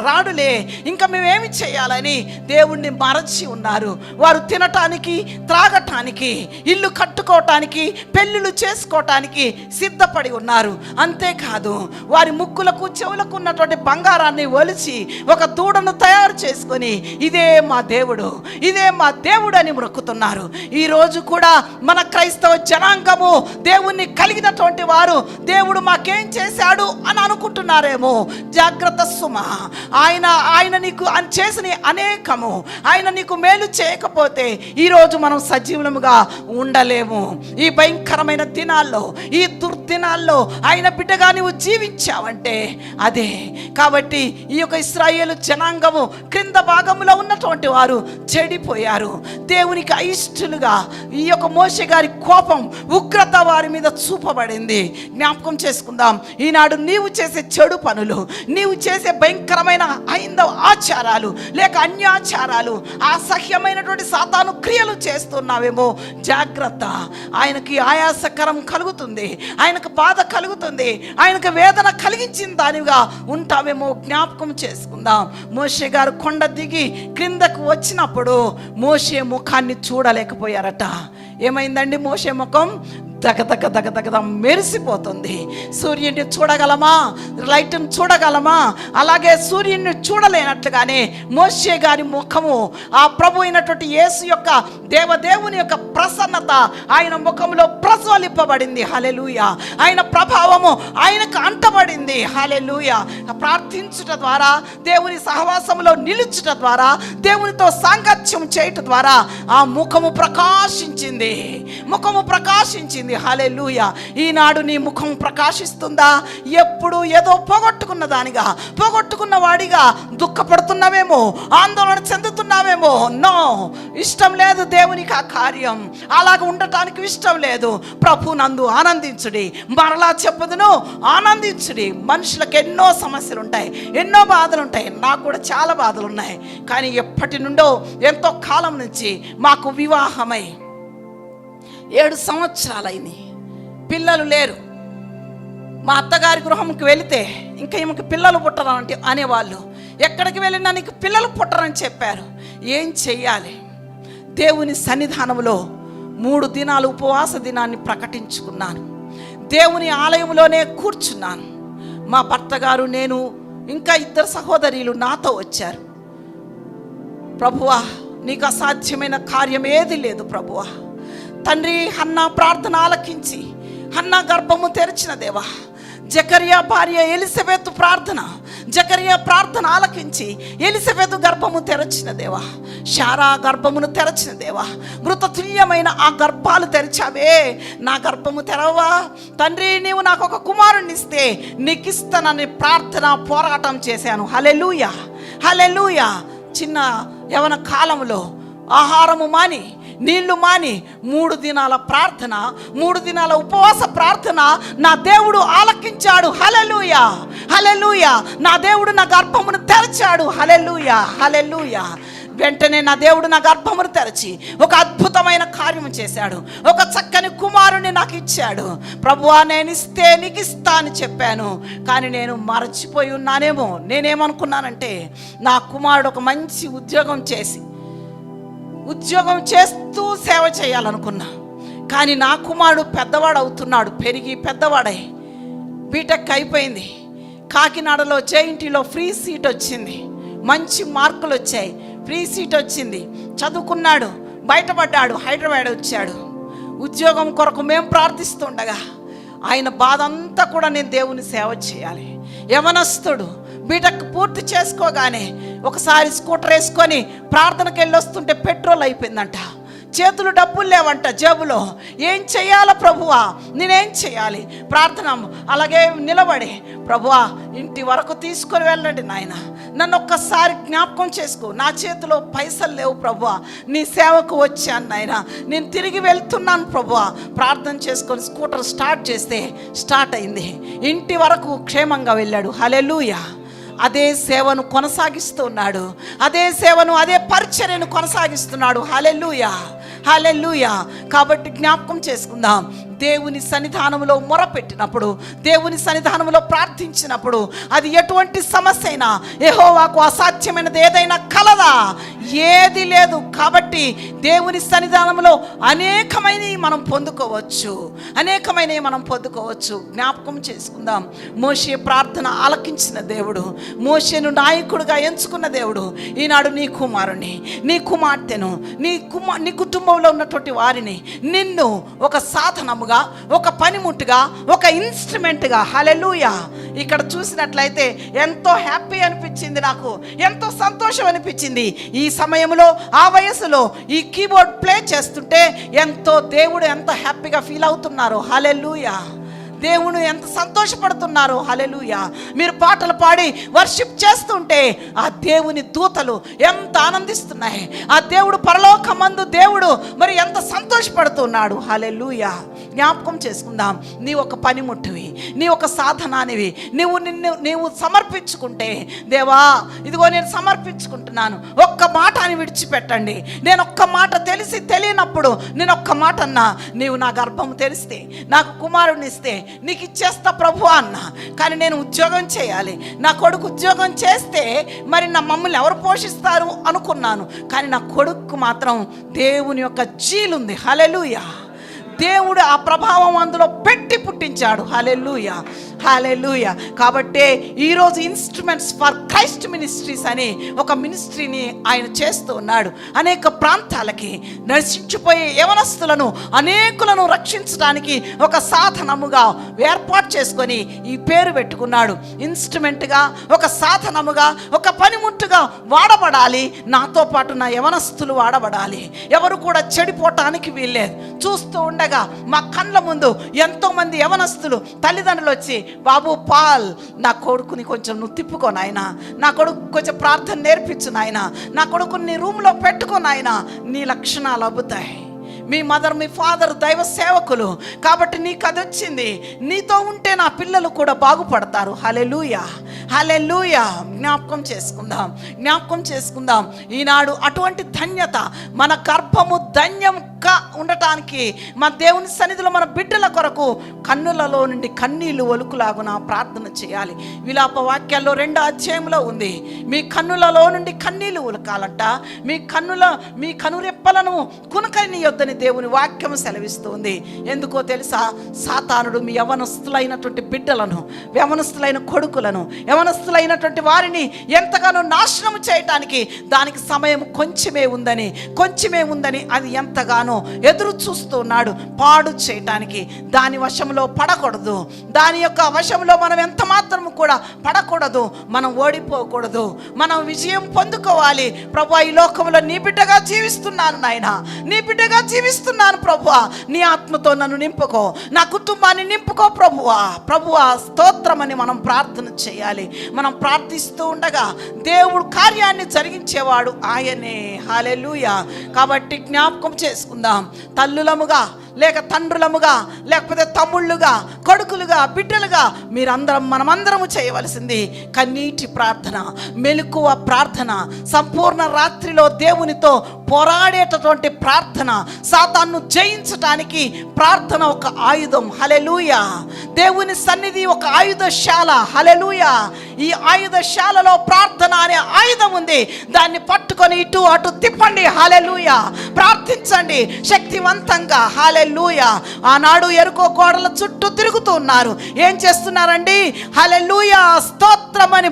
రాడులే, ఇంకా మేమేమి చేయాలని దేవుణ్ణి మరచి ఉన్నారు. వారు తినటానికి, త్రాగటానికి, ఇల్లు కట్టుకోవటానికి, పెళ్ళిళ్ళు చేసుకోవటానికి సిద్ధపడి ఉన్నారు. అంతేకాదు వారి ముక్కులకు చెవులకు ఉన్నటువంటి బంగారాన్ని ఒలిచి ఒక దూడను తయారు చేసుకొని ఇదే మా దేవుడు, ఇదే మా దేవుడు అని మొక్కుతున్నారు. ఈరోజు కూడా మన క్రైస్తవ జనాంగము దేవుణ్ణి కలిగినటువంటి వారు దేవుడు మాకేం చేశాడు అని అనుకుంటున్నారేమో. జాగ్రత్త సుమ. ఆయన నీకు చేసిన అనేకము, ఆయన నీకు మేలు చేయకపోతే ఈరోజు మనం సజీవులముగా ఉండలేము. ఈ భయంకరమైన దినాల్లో, ఈ దుర్దినాల్లో ఆయన బిడ్డగా నీవు జీవించావంటే అదే. కాబట్టి ఈ యొక్క ఇశ్రాయేలు జనాంగము క్రింద భాగంలో ఉన్నటువంటి వారు చెడిపోయారు. దేవునికి అయిష్టులుగా ఈ యొక్క మోషే గారి కోపం, ఉగ్రత వారి మీద చూపబడింది. జ్ఞాపకం చేసుకుందాం. ఈనాడు నీవు చేసే చెడు పనులు, నీవు చేసే భయంకరమైన హైందవ ఆచారాలు లేక అన్యాచారాలు, అసహ్యమైనటువంటి సాతాను క్రియలు చేస్తున్నావేమో జాగ్రత్త. ఆయనకి ఆయాసకరం కలుగుతుంది, ఆయనకు బాధ కలుగుతుంది, ఆయనకు వేదన కలిగించిన దానిగా ఉంటావేమో. జ్ఞాపకం చేసుకుందాం. మోషే గారు కొండ దిగి క్రిందకు వచ్చినప్పుడు మోషే ముఖాన్ని చూడలేకపోయారట. ఏమైందండి? మోషే ముఖం దగదగ మెరిసిపోతుంది. సూర్యుడిని చూడగలమా? లైట్ని చూడగలమా? అలాగే సూర్యుడిని చూడలేనట్లుగానే మోషే గారి ముఖము ఆ ప్రభు అయినటువంటి యేసు యొక్క దేవదేవుని యొక్క ప్రసన్నత ఆయన ముఖంలో ప్రజ్వలింపబడింది. హల్లెలూయా. ఆయన ప్రభావము ఆయనకు అంటబడింది. హల్లెలూయా. ప్రార్థించుట ద్వారా, దేవుని సహవాసంలో నిలుచుట ద్వారా, దేవునితో సాంగత్యం చేయటం ద్వారా ఆ ముఖము ప్రకాశించింది. వచ్చింది. హల్లెలూయా. ఈనాడు నీ ముఖం ప్రకాశిస్తుందా? ఎప్పుడు ఏదో పోగొట్టుకున్న దానిగా, పోగొట్టుకున్న వాడిగా దుఃఖపడుతున్నావేమో, ఆందోళన చెందుతున్నావేమో. నో, ఇష్టం లేదు దేవునికి ఆ కార్యం. అలాగ ఉండటానికి ఇష్టం లేదు. ప్రభు నందు ఆనందించుడి. మరలా చెప్పుదును, ఆనందించుడి. మనుషులకు ఎన్నో సమస్యలు ఉంటాయి, ఎన్నో బాధలు ఉంటాయి. నాకు కూడా చాలా బాధలు ఉన్నాయి. కానీ ఎప్పటి నుండో, ఎంతో కాలం నుంచి మాకు వివాహమై 7 సంవత్సరాలైంది. పిల్లలు లేరు. మా అత్తగారి గృహంకి వెళితే ఇంకా ఈమెకి పిల్లలు పుట్టరంటే అనేవాళ్ళు. ఎక్కడికి వెళ్ళినా నీకు పిల్లలు పుట్టరని చెప్పారు. ఏం చెయ్యాలి? దేవుని సన్నిధానంలో 3 దినాలు ఉపవాస దినాన్ని ప్రకటించుకున్నాను. దేవుని ఆలయంలోనే కూర్చున్నాను. మా భర్త గారు, నేను, ఇంకా 2 సహోదరీలు నాతో వచ్చారు. ప్రభువా, నీకు అసాధ్యమైన కార్యం ఏది లేదు ప్రభువా. తండ్రి, హన్నా ప్రార్థన ఆలకించి హన్నా గర్భము తెరిచిన దేవా. జకరియా భార్య ఎలిసబెత్ ప్రార్థన, జకరియా ప్రార్థన ఆలకించి ఎలిసబెత్ గర్భము తెరచిన దేవా. శారా గర్భమును తెరచిన దేవా. మృతతుల్యమైన ఆ గర్భాలు తెరిచావే, నా గర్భము తెరవా తండ్రి. నీవు నాకు ఒక కుమారుణ్ణి ఇస్తే నీకు ఇస్తానని ప్రార్థన పోరాటం చేశాను. హల్లెలూయా, హల్లెలూయా. చిన్న యవన కాలంలో ఆహారము మాని, నీళ్లు మాని 3 దినాల ప్రార్థన, 3 దినాల ఉపవాస ప్రార్థన నా దేవుడు ఆలకించాడు. హల్లెలూయా, హల్లెలూయా. నా దేవుడు నా గర్భమును తెరచాడు. హల్లెలూయా, హల్లెలూయా. వెంటనే నా దేవుడు నా గర్భమును తెరచి ఒక అద్భుతమైన కార్యం చేశాడు. ఒక చక్కని కుమారుని నాకు ఇచ్చాడు. ప్రభువా, నేను ఇస్తే నీకు ఇస్తా అని చెప్పాను. కానీ నేను మరచిపోయి ఉన్నానేమో. నేనేమనుకున్నానంటే, నా కుమారుడు ఒక మంచి ఉద్యోగం చేస్తూ సేవ చేయాలనుకున్నా. కానీ నా కుమారుడు పెద్దవాడు అవుతున్నాడు, పెరిగి పెద్దవాడై బీటెక్ అయిపోయింది. కాకినాడలో జేఎన్టీలో ఫ్రీ సీట్ వచ్చింది. మంచి మార్కులు వచ్చాయి, ఫ్రీ సీట్ వచ్చింది. చదువుకున్నాడు, బయటపడ్డాడు, హైదరాబాద్ వచ్చాడు. ఉద్యోగం కొరకు మేము ప్రార్థిస్తుండగా ఆయన బాధ అంతా కూడా నేను దేవుని సేవ చేయాలి. యవనస్తుడు బీటెక్ పూర్తి చేసుకోగానే ఒకసారి స్కూటర్ వేసుకొని ప్రార్థనకి వెళ్ళి వస్తుంటే పెట్రోల్ అయిపోయిందంట. చేతులు డబ్బులు లేవంట జేబులో. ఏం చెయ్యాలా ప్రభువా, నేనేం చేయాలి? ప్రార్థన అలాగే నిలబడి, ప్రభువా ఇంటి వరకు తీసుకొని వెళ్ళండి నాయన, నన్ను ఒక్కసారి జ్ఞాపకం చేసుకో. నా చేతిలో పైసలు లేవు ప్రభువా, నీ సేవకు వచ్చాను నాయన, నేను తిరిగి వెళ్తున్నాను ప్రభువా. ప్రార్థన చేసుకొని స్కూటర్ స్టార్ట్ చేస్తే స్టార్ట్ అయింది. ఇంటి వరకు క్షేమంగా వెళ్ళాడు. హల్లెలూయా. అదే సేవను కొనసాగిస్తున్నాడు, అదే సేవను, అదే పరిచర్యను కొనసాగిస్తున్నాడు. హల్లెలూయా, హల్లెలూయా. కాబట్టి జ్ఞాపకం చేసుకుందాం. దేవుని సన్నిధానంలో మొరపెట్టినప్పుడు, దేవుని సన్నిధానంలో ప్రార్థించినప్పుడు, అది ఎటువంటి సమస్య అయినా, యెహోవాకు అసాధ్యమైనది ఏదైనా కలదా? ఏది లేదు. కాబట్టి దేవుని సన్నిధానంలో అనేకమైనవి మనం పొందుకోవచ్చు. జ్ఞాపకం చేసుకుందాం. మోషే ప్రార్థన ఆలకించిన దేవుడు, మోషేను నాయకుడిగా ఎంచుకున్న దేవుడు ఈనాడు నీ కుమారుని, నీ కుమార్తెను, నీ కుటుంబంలో ఉన్నటువంటి వారిని, నిన్ను ఒక సాధనము, ఒక పనిముట్టుగా, ఒక ఇన్స్ట్రుమెంట్గా. హల్లెలూయా. ఇక్కడ చూసినట్లయితే ఎంతో హ్యాపీ అనిపించింది, నాకు ఎంతో సంతోషం అనిపించింది. ఈ సమయంలో, ఆ వయసులో ఈ కీబోర్డ్ ప్లే చేస్తుంటే దేవుడు ఎంత హ్యాపీగా ఫీల్ అవుతున్నారు. హల్లెలూయా. దేవుడు ఎంత సంతోషపడుతున్నారు. హల్లెలూయా. మీరు పాటలు పాడి వర్షిప్ చేస్తుంటే ఆ దేవుని దూతలు ఎంత ఆనందిస్తున్నాయి. ఆ దేవుడు పరలోకమందు దేవుడు మరి ఎంత సంతోషపడుతున్నాడు. హల్లెలూయా. జ్ఞాపకం చేసుకుందాం. నీ ఒక పనిముట్టువి, నీ ఒక సాధనానివి. నీవు సమర్పించుకుంటే, దేవా ఇదిగో నేను సమర్పించుకుంటున్నాను, ఒక్క మాట అని విడిచిపెట్టండి. నేను ఒక్క మాట తెలియనప్పుడు నేను ఒక్క మాట అన్నా, నీవు నా గర్భం తెరిస్తే, నాకు కుమారుడిని ఇస్తే నీకు ఇచ్చేస్తా ప్రభు అన్నా. కానీ నేను ఉద్యోగం చేయాలి, నా కొడుకు ఉద్యోగం చేస్తే మరి నా మమ్మల్ని ఎవరు పోషిస్తారు అనుకున్నాను. కానీ నా కొడుకు మాత్రం దేవుని యొక్క జీలుంది. హల్లెలూయా. దేవుడు ఆ ప్రభావం అందులో పెట్టి పుట్టించాడు. హల్లెలూయా, హల్లెలూయా. కాబట్టే ఈరోజు ఇన్స్ట్రుమెంట్స్ ఫర్ క్రైస్ట్ మినిస్ట్రీస్ అని ఒక మినిస్ట్రీని ఆయన చేస్తూ ఉన్నాడు. అనేక ప్రాంతాలకి నశించిపోయే యవనస్తులను అనేకులను రక్షించడానికి ఒక సాధనముగా ఏర్పాటు చేసుకొని ఈ పేరు పెట్టుకున్నాడు. ఇన్స్ట్రుమెంట్గా, ఒక సాధనముగా, ఒక పనిముట్టుగా వాడబడాలి. నాతో పాటు నా యవనస్తులు వాడబడాలి. ఎవరు కూడా చెడిపోవటానికి వీల్లేదు. చూస్తూ ఉండగా మా కళ్ళ ముందు ఎంతోమంది యవనస్తులు తల్లిదండ్రులు వచ్చి, బాబు పాల్, నా కొడుకుని కొంచెం నువ్వు తిప్పుకో నాయన, నా కొడుకు కొంచెం ప్రార్థన నేర్పించు నాయన, నా కొడుకుని నీ రూమ్లో పెట్టుకో నాయన, నీ లక్షణాలు అబ్బుతాయి. మీ మదర్, మీ ఫాదర్ దైవ సేవకులు కాబట్టి నీకు అది వచ్చింది. నీతో ఉంటే నా పిల్లలు కూడా బాగుపడతారు. హల్లెలూయా, హల్లెలూయా. జ్ఞాపకం చేసుకుందాం. ఈనాడు అటువంటి ధన్యత, మన గర్భము ధన్యంగా ఉండటానికి మన దేవుని సన్నిధిలో మన బిడ్డల కొరకు కన్నులలో నుండి కన్నీళ్లు ఒలుకులాగున ప్రార్థన చేయాలి. విలాప వాక్యాల్లో 2వ అధ్యాయంలో ఉంది, మీ కన్నులలో నుండి కన్నీళ్లు ఒలకాలంట. మీ కనురెప్పలను కునకనియొద్దని దేవుని వాక్యం సెలవిస్తుంది. ఎందుకో తెలుసా? సాతానుడు మీ యవనస్తులైనటువంటి బిడ్డలను, యవనస్తులైన కొడుకులను, యవనస్తులైనటువంటి వారిని ఎంతగానో నాశనం చేయటానికి దానికి సమయం కొంచెమే ఉందని అది ఎంతగానో ఎదురు చూస్తూ ఉన్నాడు. పాడు చేయటానికి దాని వశంలో పడకూడదు. దాని యొక్క వశంలో మనం ఎంత మాత్రము కూడా పడకూడదు. మనం ఓడిపోకూడదు. మనం విజయం పొందుకోవాలి. ప్రభువా, ఈ లోకంలో నీ బిడ్డగా జీవిస్తున్నాను నాయన, నీ బిడ్డగా జీవిస్తున్నాను ప్రభువా, నీ ఆత్మతో నన్ను నింపుకో, నా కుటుంబాన్ని నింపుకో ప్రభువా స్తోత్రం అని మనం ప్రార్థన చేయాలి. మనం ప్రార్థిస్తూ ఉండగా దేవుడు కార్యాన్ని జరిగించేవాడు ఆయనే. హల్లెలూయా. కాబట్టి జ్ఞాపకం చేసుకుందాం. తల్లులముగా, లేక తండ్రులముగా, లేకపోతే తమ్ముళ్ళుగా, కొడుకులుగా, బిడ్డలుగా మనమందరము చేయవలసింది కన్నీటి ప్రార్థన, మెలకువ ప్రార్థన, సంపూర్ణ రాత్రిలో దేవునితో పోరాడేటటువంటి ప్రార్థన. సాతాను జయించటానికి ప్రార్థన ఒక ఆయుధం. హల్లెలూయా. దేవుని సన్నిధి ఒక ఆయుధశాల. హల్లెలూయా. ఈ ఆయుధశాలలో ప్రార్థన అనే ఆయుధం ఉంది. దాన్ని పట్టుకొని ఇటు అటు తిప్పండి. హల్లెలూయా. ప్రార్థించండి శక్తివంతంగా. హల్లెలూయా. ఆనాడు యెరికో గోడల చుట్టూ తిరుగుతూ ఉన్నారు. ఏం చేస్తున్నారండి? హల్లెలూయా స్తోత్రం అని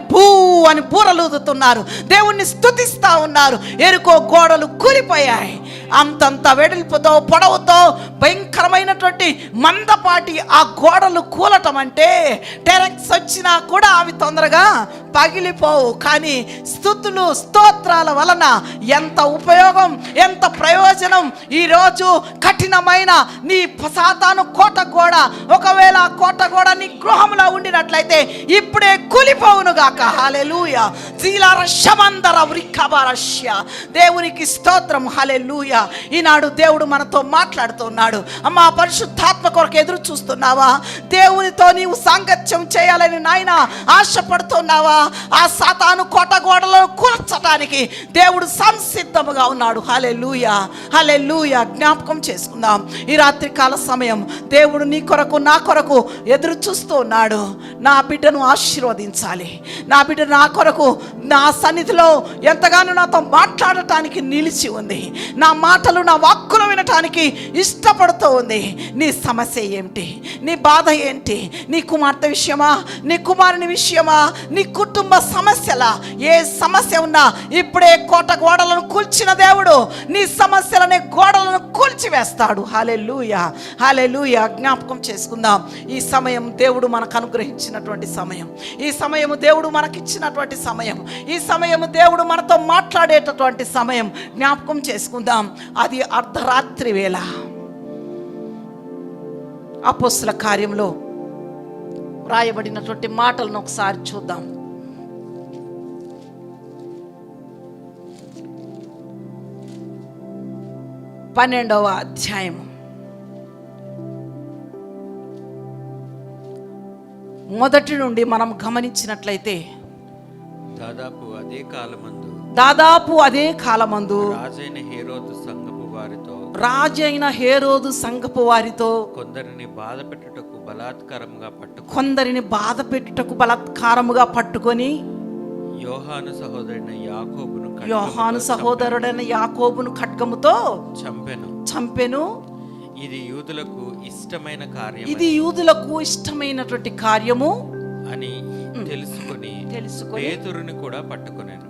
బూరలూదుతున్నారు. దేవుణ్ణి స్తుతిస్తా ఉన్నారు. యెరికో గోడలు కూలిపోయాయి. అంతంత వెడల్పుతో, పొడవుతో, భయంకరమైనటువంటి మందపాటి ఆ గోడలు కూలటం అంటే టెరెక్స్ వచ్చినా కూడా అవి తొందరగా పగిలిపోవు. కానీ స్తుతులు, స్తోత్రాల వలన ఎంత ఉపయోగం, ఎంత ప్రయోజనం. ఈరోజు కఠినమైన నీ సాతాను కోట గోడ, ఒకవేళ కోట గోడ నీ గృహంలో ఉండినట్లయితే ఇప్పుడే కూలిపోవును గాక. హల్లెలూయా. దేవునికి స్తోత్రం. హల్లెలూయా. ఈనాడు దేవుడు మనతో మాట్లాడుతున్నాడు. అమ్మా, పరిశుద్ధాత్మ కొరకు ఎదురు చూస్తున్నావా? దేవునితో నీవు సాంగత్యం చేయాలని నాయన ఆశపడుతున్నావా? ఆ సాతాను కోట గోడలను కూల్చటానికి దేవుడు సంసిద్ధముగా ఉన్నాడు. హల్లెలూయా, హల్లెలూయా. జ్ఞాపకం చేసుకుందాం. ఈ రాత్రి కాల సమయం దేవుడు నీ కొరకు, నా కొరకు ఎదురు చూస్తూ ఉన్నాడు. నా బిడ్డను ఆశీర్వదించాలి. నా బిడ్డ నా కొరకు నా సన్నిధిలో ఎంతగానో నాతో మాట్లాడటానికి నిలిచి ఉంది. నా మాటలు, నా వాక్కులు వినటానికి ఇష్టపడుతూ ఉంది. నీ సమస్య ఏమిటి? నీ బాధ ఏంటి? నీ కుమార్తె విషయమా? నీ కుమారుని విషయమా? నీ కుటుంబ సమస్యల ఏ సమస్య ఉన్నా ఇప్పుడే కోట గోడలను కూల్చిన దేవుడు నీ సమస్యలనే గోడలను కూల్చివేస్తాడు. హల్లెలూయా, హల్లెలూయా. జ్ఞాపకం చేసుకుందాం. ఈ సమయం దేవుడు మనకు అనుగ్రహించినటువంటి సమయం. ఈ సమయము దేవుడు మనకిచ్చినటువంటి సమయం. ఈ సమయము దేవుడు మనతో మాట్లాడేటటువంటి సమయం. జ్ఞాపకం చేసుకుందాం. అది అర్ధరాత్రి వేళ. అపోస్తల కార్యంలో రాయబడినటువంటి మాటలను ఒకసారి చూద్దాం. 12వ అధ్యాయం మొదటి నుండి మనం గమనించినట్లయితే దాదాపు అదే కాలమందు రాజైన హేరోదు సంఘపు వారితో కొందరిని బాధపెట్టుటకు బలాత్కారముగా పట్టుకొని యోహాను సహోదరుడైన యాకోబును ఖడ్గముతో చంపెను. ఇది యూదులకు ఇష్టమైన కార్యం ఇది యూదులకు ఇష్టమైనటువంటి కార్యము అని తెలుసుకొని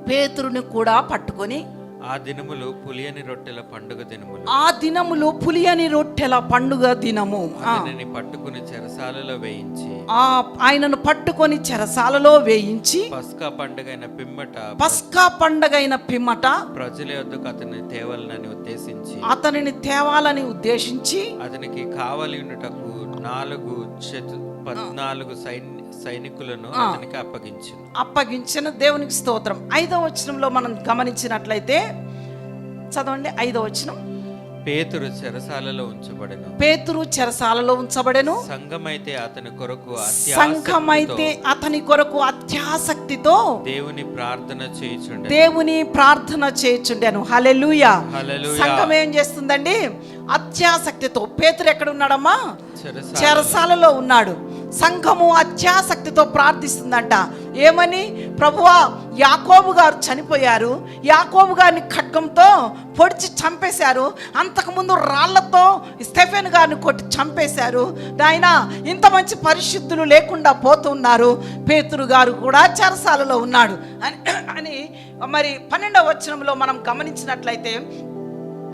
పేతురుని కూడా పట్టుకొని ఆ దినములు పులియని రొట్టెల పండుగ దినము ఆయనని పట్టుకొని చెరసాలలో వేయించి పస్కా పండగైన పిమ్మట ప్రజల యొద్దకు అతనిని తేవాలని ఉద్దేశించి అతనికి కావలి ఉండుటకు 14 సైనికులను అతనికి అప్పగించిన దేవునికి స్తోత్రం. 5వ వచనంలో మనం గమనించినట్లయితే చదవండి. 5వ వచనం, పేతురు చెరసాలలో ఉంచబడెను. సంఘమైతే అతని కొరకు అత్యాసక్తితో దేవుని ప్రార్థన చేయుచుండెను. హల్లెలూయా. సంఘం ఏం చేస్తుందండి? అత్యాసక్తితో. పేతురు ఎక్కడ ఉన్నాడమ్మా? చెరసాలలో ఉన్నాడు. సంఘము అత్యాసక్తితో ప్రార్థిస్తుందంట. ఏమని? ప్రభువా, యాకోబు గారు చనిపోయారు, యాకోబు గారిని ఖడ్గంతో పొడిచి చంపేశారు, అంతకుముందు రాళ్లతో స్టెఫెన్ గారిని కొట్టి చంపేశారు, ఆయన ఇంత మంచి పరిశుద్ధులు లేకుండా పోతున్నారు, పేతురు గారు కూడా చెరసాలలో ఉన్నాడు అని మరి 12వ వచనంలో మనం గమనించినట్లయితే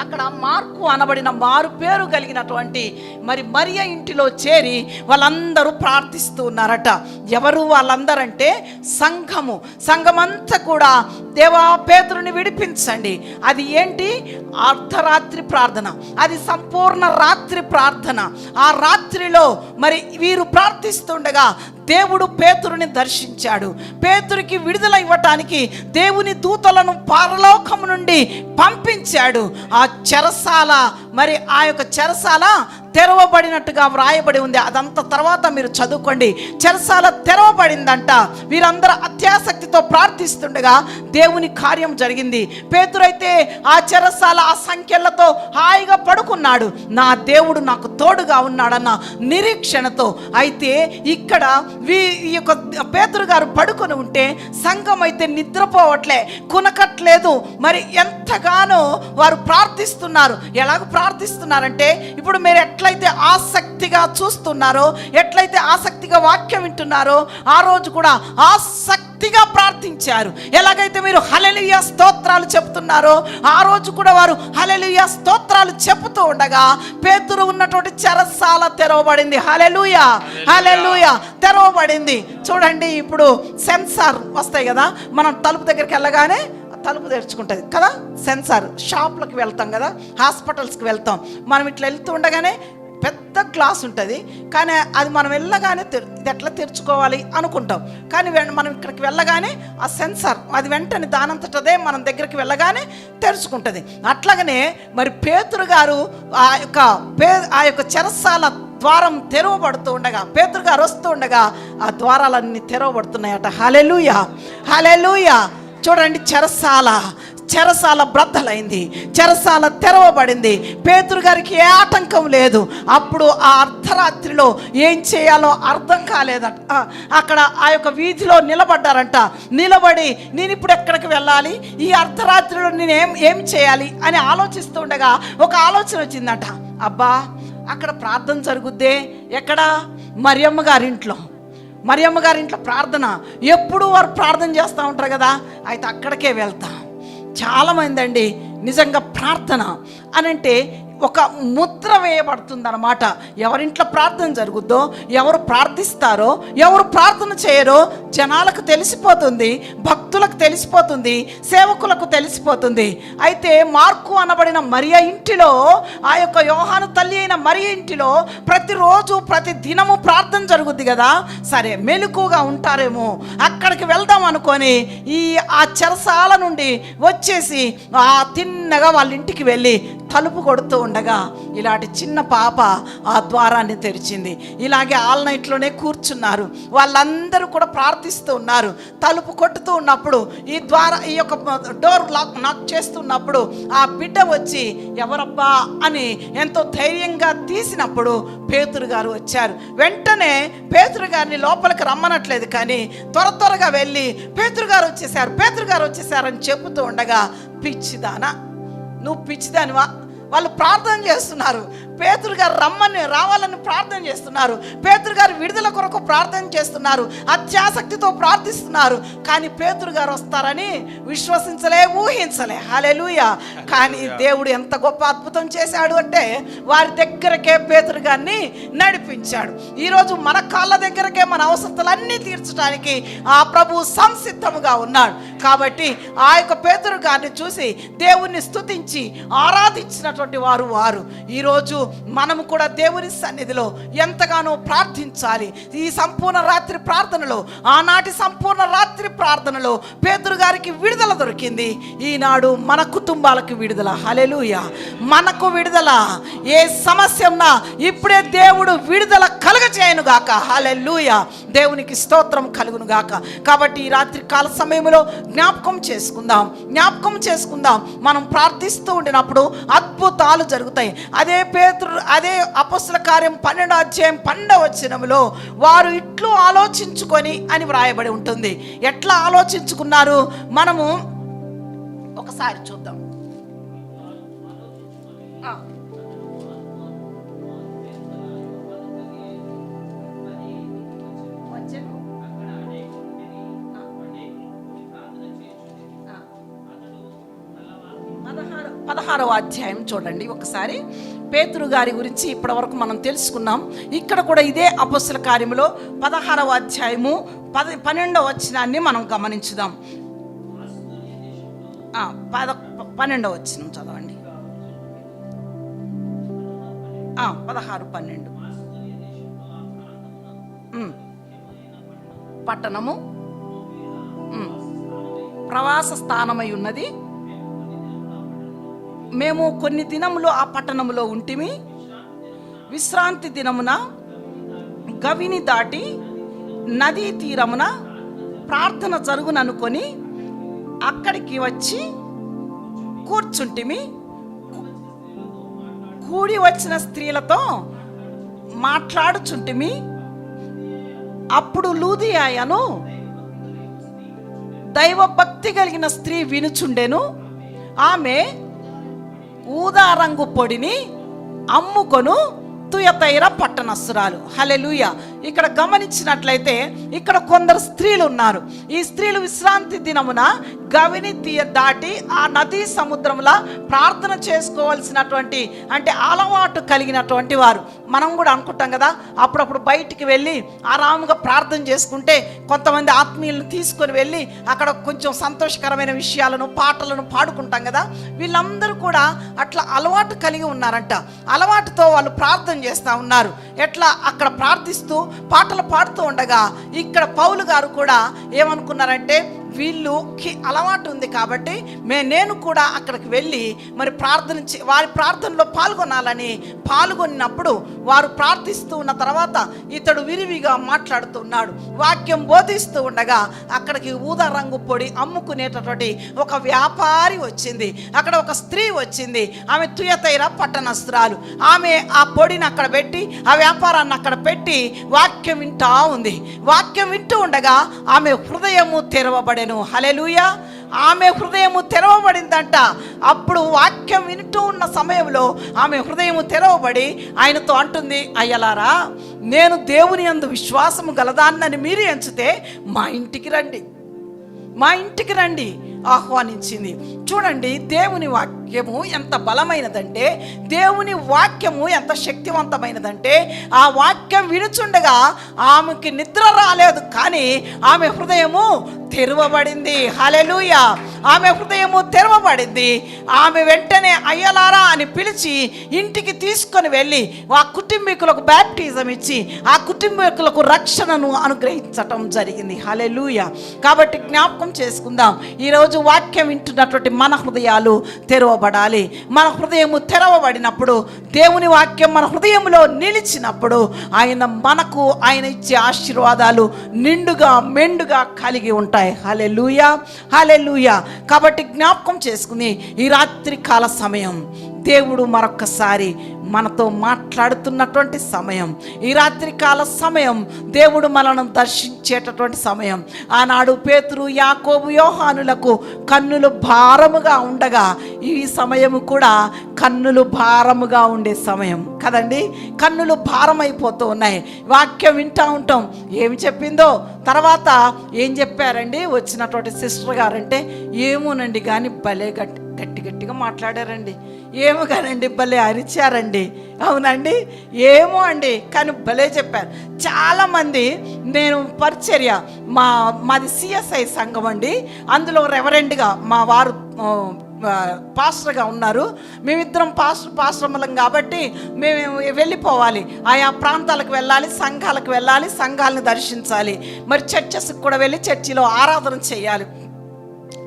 అక్కడ మార్కు అనబడిన మారు పేరు కలిగినటువంటి మరి మరియ ఇంటిలో చేరి వాళ్ళందరూ ప్రార్థిస్తూ ఉన్నారట. ఎవరు వాళ్ళందరంటే సంఘమంతా కూడా దేవా పేతురుని విడిపించండి. అది ఏంటి? అర్ధరాత్రి ప్రార్థన, అది సంపూర్ణ రాత్రి ప్రార్థన. ఆ రాత్రిలో మరి వీరు ప్రార్థిస్తుండగా దేవుడు పేతురుని దర్శించాడు. పేతురికి విడుదల ఇవ్వటానికి దేవుని దూతలను పరలోకము నుండి పంపించాడు. ఆ చెరసాల మరి ఆ యొక్క చెరసాల తెరవబడినట్టుగా వ్రాయబడి ఉంది. అదంతా తర్వాత మీరు చదువుకోండి. చెరసాల తెరవబడిందంట. వీరందరూ అత్యాసక్తితో ప్రార్థిస్తుండగా దేవుని కార్యం జరిగింది. పేతురైతే ఆ చెరసాల ఆ సంఖ్యలతో హాయిగా పడుకున్నాడు. నా దేవుడు నాకు తోడుగా ఉన్నాడన్న నిరీక్షణతో. అయితే ఇక్కడ ఈ యొక్క పేతురు గారు పడుకొని ఉంటే సంఘం అయితే నిద్రపోవట్లే, కునకట్లేదు. మరి ఎంతగానో వారు ప్రార్థిస్తున్నారు. ఎలాగ ప్రార్థిస్తున్నారంటే, ఇప్పుడు మీరు ఎట్లయితే ఆసక్తిగా చూస్తున్నారో, ఎట్లయితే ఆసక్తిగా వాక్యం వింటున్నారో, ఆ రోజు కూడా ఆసక్తిగా ప్రార్థించారు. ఎలాగైతే మీరు హల్లెలూయా స్తోత్రాలు చెప్తున్నారో, ఆ రోజు కూడా వారు హల్లెలూయా స్తోత్రాలు చెప్తూ ఉండగా పేతురు ఉన్నటువంటి చెరసాల తెరవబడింది. హల్లెలూయా, హల్లెలూయా, తెరవబడింది. చూడండి, ఇప్పుడు సెన్సార్ వస్తాయి కదా, మనం తలుపు దగ్గరికి వెళ్ళగానే తలుపు తెరుచుకుంటుంది కదా, సెన్సార్. షాప్లకు వెళ్తాం కదా, హాస్పిటల్స్కి వెళ్తాం, మనం ఇట్లా వెళ్తూ ఉండగానే పెద్ద గ్లాస్ ఉంటుంది, కానీ అది మనం వెళ్ళగానే ఇది ఎట్లా తెరుచుకోవాలి అనుకుంటాం. కానీ మనం ఇక్కడికి వెళ్ళగానే ఆ సెన్సార్ అది వెంటనే దానంతటదే మనం దగ్గరికి వెళ్ళగానే తెరుచుకుంటుంది. అట్లాగనే మరి పేతురు గారు ఆ యొక్క చెరసాల ద్వారం తెరవబడుతూ ఉండగా, పేతురు గారు వస్తూ ఉండగా ఆ ద్వారాలన్నీ తెరవబడుతున్నాయట. హల్లెలూయా, హల్లెలూయా. చూడండి, చెరసాల బ్రద్దలైంది, చెరసాల తెరవబడింది. పేతురు గారికి ఏ ఆటంకం లేదు. అప్పుడు ఆ అర్ధరాత్రిలో ఏం చేయాలో అర్థం కాలేదట. అక్కడ ఆ యొక్క వీధిలో నిలబడ్డారంట. నిలబడి నేను ఇప్పుడు ఎక్కడికి వెళ్ళాలి, ఈ అర్ధరాత్రిలో నేను ఏం చేయాలి అని ఆలోచిస్తూ ఉండగా ఒక ఆలోచన వచ్చిందట. అబ్బా, అక్కడ ప్రార్థన జరుగుద్దే, ఎక్కడ? మరియమ్మ గారింట్లో ప్రార్థన. ఎప్పుడు వారు ప్రార్థన చేస్తూ ఉంటారు కదా, అయితే అక్కడికే వెళ్తాం. చాలామంది అండి నిజంగా ప్రార్థన అనంటే ఒక ముద్ర వేయబడుతుందన్నమాట. ఎవరింట్లో ప్రార్థన జరుగుద్దో, ఎవరు ప్రార్థిస్తారో, ఎవరు ప్రార్థన చేయరో జనాలకు తెలిసిపోతుంది, భక్తులకు తెలిసిపోతుంది, సేవకులకు తెలిసిపోతుంది. అయితే మార్కు అనబడిన మరియ ఇంటిలో, ఆ యొక్క యోహాను తల్లి అయిన మరియ ఇంటిలో ప్రతిరోజు ప్రతి దినము ప్రార్థన జరుగుద్ది కదా. సరే, మెలకుగా ఉంటారేమో, అక్కడికి వెళ్దాం అనుకొని ఆ చెరసాల నుండి వచ్చేసి తిన్నగా వాళ్ళ ఇంటికి వెళ్ళి తలుపు కొడుతూ ఉండగా ఇలాంటి చిన్న పాప ఆ ద్వారాన్ని తెరిచింది. ఇలాగే ఆల్ నైట్లోనే కూర్చున్నారు. వాళ్ళందరూ కూడా ప్రార్థిస్తూ ఉన్నారు. తలుపు కొట్టుతూ ఉన్నప్పుడు ఈ యొక్క డోర్ నాక్ చేస్తున్నప్పుడు ఆ బిడ్డ వచ్చి ఎవరబ్బా అని ఎంతో ధైర్యంగా తీసినప్పుడు పేతురు గారు వచ్చారు. వెంటనే పేతురు గారిని లోపలికి రమ్మనట్లేదు, కానీ త్వరగా వెళ్ళి పేతురు గారు వచ్చేసారని చెబుతూ ఉండగా, పిచ్చిదానా, నువ్వు పిచ్చిదానివా? వాళ్ళు ప్రార్థన చేస్తున్నారు. పేతురు గారు రావాలని ప్రార్థన చేస్తున్నారు. పేతురు గారు విడుదల కొరకు ప్రార్థన చేస్తున్నారు, అత్యాసక్తితో ప్రార్థిస్తున్నారు. కానీ పేతురు గారు వస్తారని విశ్వసించలే, ఊహించలే. హల్లెలూయా. కానీ దేవుడు ఎంత గొప్ప అద్భుతం చేశాడు అంటే వారి దగ్గరకే పేతురు గారిని నడిపించాడు. ఈరోజు మన కాళ్ళ దగ్గరకే మన అవసరతలన్నీ తీర్చడానికి ఆ ప్రభు సంసిద్ధముగా ఉన్నాడు. కాబట్టి ఆ యొక్క పేతురు గారిని చూసి దేవుణ్ణి స్తుతించి ఆరాధించినటువంటి వారు ఈరోజు మనము కూడా దేవుని సన్నిధిలో ఎంతగానో ప్రార్థించాలి. ఈ సంపూర్ణ రాత్రి ప్రార్థనలో, ఆనాటి సంపూర్ణ రాత్రి ప్రార్థనలో పేతురు గారికి విడుదల దొరికింది. ఈనాడు మన కుటుంబాలకు విడుదల. హల్లెలూయా. మనకు విడుదల. ఏ సమస్య ఉన్నా ఇప్పుడే దేవుడు విడుదల కలుగజేయను గాక. హల్లెలూయా. దేవునికి స్తోత్రం కలుగును గాక. కాబట్టి ఈ రాత్రి కాల సమయంలో జ్ఞాపకం చేసుకుందాం. మనం ప్రార్థిస్తూ ఉండినప్పుడు అద్భుతాలు జరుగుతాయి. అదే అపొస్తల కార్యం 12వ అధ్యాయం 12వ వచనంలో వారు ఇట్లు ఆలోచించుకొని అని వ్రాయబడి ఉంటుంది. ఎట్లా ఆలోచించుకున్నారు మనము ఒకసారి చూద్దాం. పదహారవ అధ్యాయం చూడండి ఒకసారి. పేతురు గారి గురించి ఇప్పటి వరకు మనం తెలుసుకున్నాం. ఇక్కడ కూడా ఇదే అపొస్తల కార్యములో 16వ అధ్యాయము 12వ వచనాన్ని మనం గమనించుదాం. 12వ వచనం చదవండి. 16:12 పట్టణము ప్రవాస స్థానమై ఉన్నది. మేము కొన్ని దినములు ఆ పట్టణములో ఉంటిమి. విశ్రాంతి దినమున గవిని దాటి నదీ తీరమున ప్రార్థన జరుగుననుకొని అక్కడికి వచ్చి కూర్చుంటిమి. కూడి వచ్చిన స్త్రీలతో మాట్లాడుచుంటిమి. అప్పుడు లూదియాయను దైవ భక్తి కలిగిన స్త్రీ వినుచుండెను. ఆమె ఊదా రంగు పొడిని అమ్ముకొను తుయతైర పట్టణస్తురాలు. హల్లెలూయా. ఇక్కడ గమనించినట్లయితే ఇక్కడ కొందరు స్త్రీలు ఉన్నారు. ఈ స్త్రీలు విశ్రాంతి దినమున గవిని దాటి ఆ నదీ సముద్రంలో ప్రార్థన చేసుకోవాల్సినటువంటి అంటే అలవాటు కలిగినటువంటి వారు. మనం కూడా అనుకుంటాం కదా, అప్పుడప్పుడు బయటికి వెళ్ళి ఆరాముగా ప్రార్థన చేసుకుంటే కొంతమంది ఆత్మీయులను తీసుకొని వెళ్ళి అక్కడ కొంచెం సంతోషకరమైన విషయాలను పాటలను పాడుకుంటాం కదా. వీళ్ళందరూ కూడా అట్లా అలవాటు కలిగి ఉన్నారంట. అలవాటుతో వాళ్ళు ప్రార్థన చేస్తూ ఉన్నారు. ఎట్లా అక్కడ ప్రార్థిస్తూ పాటలు పాడుతూ ఉండగా ఇక్కడ పౌలు గారు కూడా ఏమనుకున్నారంటే వీళ్ళకి అలవాటు ఉంది కాబట్టి నేను కూడా అక్కడికి వెళ్ళి మరి వారి ప్రార్థనలో పాల్గొన్నప్పుడు వారు ప్రార్థిస్తూ ఉన్న తర్వాత ఇతడు విరివిగా మాట్లాడుతున్నాడు. వాక్యం బోధిస్తూ ఉండగా అక్కడికి ఊదా రంగు పొడి అమ్ముకునేటటువంటి ఒక వ్యాపారి వచ్చింది. అక్కడ ఒక స్త్రీ వచ్చింది. ఆమె తుయతైర పట్టణస్తురాలు. ఆమె ఆ పొడిని అక్కడ పెట్టి ఆ వ్యాపారాన్ని అక్కడ పెట్టి వాక్యం వింటూ ఉంది. వాక్యం వింటూ ఉండగా ఆమె హృదయము తెరవబడెను. హల్లెలూయా. ఆమె హృదయము తెరవబడిందంట. అప్పుడు వాక్యం వింటూ ఉన్న సమయంలో ఆమె హృదయము తెరవబడి ఆయనతో అంటుంది, అయ్యలారా, నేను దేవుని యందు విశ్వాసము గలదాన్నని మీరు ఎంచితే మా ఇంటికి రండి ఆహ్వానించింది. చూడండి, దేవుని వాక్యము ఎంత బలమైనదంటే, దేవుని వాక్యము ఎంత శక్తివంతమైనదంటే ఆ వాక్యం వినుచుండగా ఆమెకి నిద్ర రాలేదు, కానీ ఆమె హృదయము తెరవబడింది. హల్లెలూయా. ఆమె హృదయము తెరవబడింది. ఆమె వెంటనే అయ్యలారా అని పిలిచి ఇంటికి తీసుకొని వెళ్ళి ఆ కుటుంబీకులకు బ్యాప్టిజం ఇచ్చి ఆ కుటుంబీకులకు రక్షణను అనుగ్రహించటం జరిగింది. హల్లెలూయా. కాబట్టి జ్ఞాపకం చేసుకుందాం, ఈరోజు వాక్యం వింటున్నటువంటి మన హృదయాలు తెరవబడాలి. మన హృదయము తెరవబడినప్పుడు, దేవుని వాక్యం మన హృదయంలో నిలిచినప్పుడు ఆయన ఇచ్చే ఆశీర్వాదాలు నిండుగా మెండుగా కలిగి ఉంటాయి. హల్లెలూయా. హల్లెలూయా. కాబట్టి జ్ఞాపకం చేసుకుని ఈ రాత్రి కాల సమయం దేవుడు మరొక్కసారి మనతో మాట్లాడుతున్నటువంటి సమయం. ఈ రాత్రికాల సమయం దేవుడు మనల్ని దర్శించేటటువంటి సమయం. ఆనాడు పేతురు, యాకోబు, యోహానులకు కన్నులు భారముగా ఉండగా ఈ సమయము కూడా కన్నులు భారముగా ఉండే సమయం కదండి. కన్నులు భారమైపోతూ ఉన్నాయి. వాక్యం వింటూ ఉంటాం. ఏమి చెప్పిందో తర్వాత ఏం చెప్పారండి వచ్చినటువంటి సిస్టర్ గారంటే, ఏమోనండి కానీ భలే గట్టిగా మాట్లాడారండి, ఏమో కానండి భలే అరిచారండి. అవునండి, ఏమో అండి కానీ భలే చెప్పారు. చాలామంది నేను పరిచర్య మాది సిఎస్ఐ సంఘం అండి, అందులో రెవరెండ్గా మా వారు పాస్టర్గా ఉన్నారు. మేమిద్దరం పాస్టర్మలం కాబట్టి మేము వెళ్ళిపోవాలి, ఆయా ప్రాంతాలకు వెళ్ళాలి, సంఘాలకు వెళ్ళాలి, సంఘాలను దర్శించాలి, మరి చర్చెస్కి కూడా వెళ్ళి చర్చిలో ఆరాధన చేయాలి.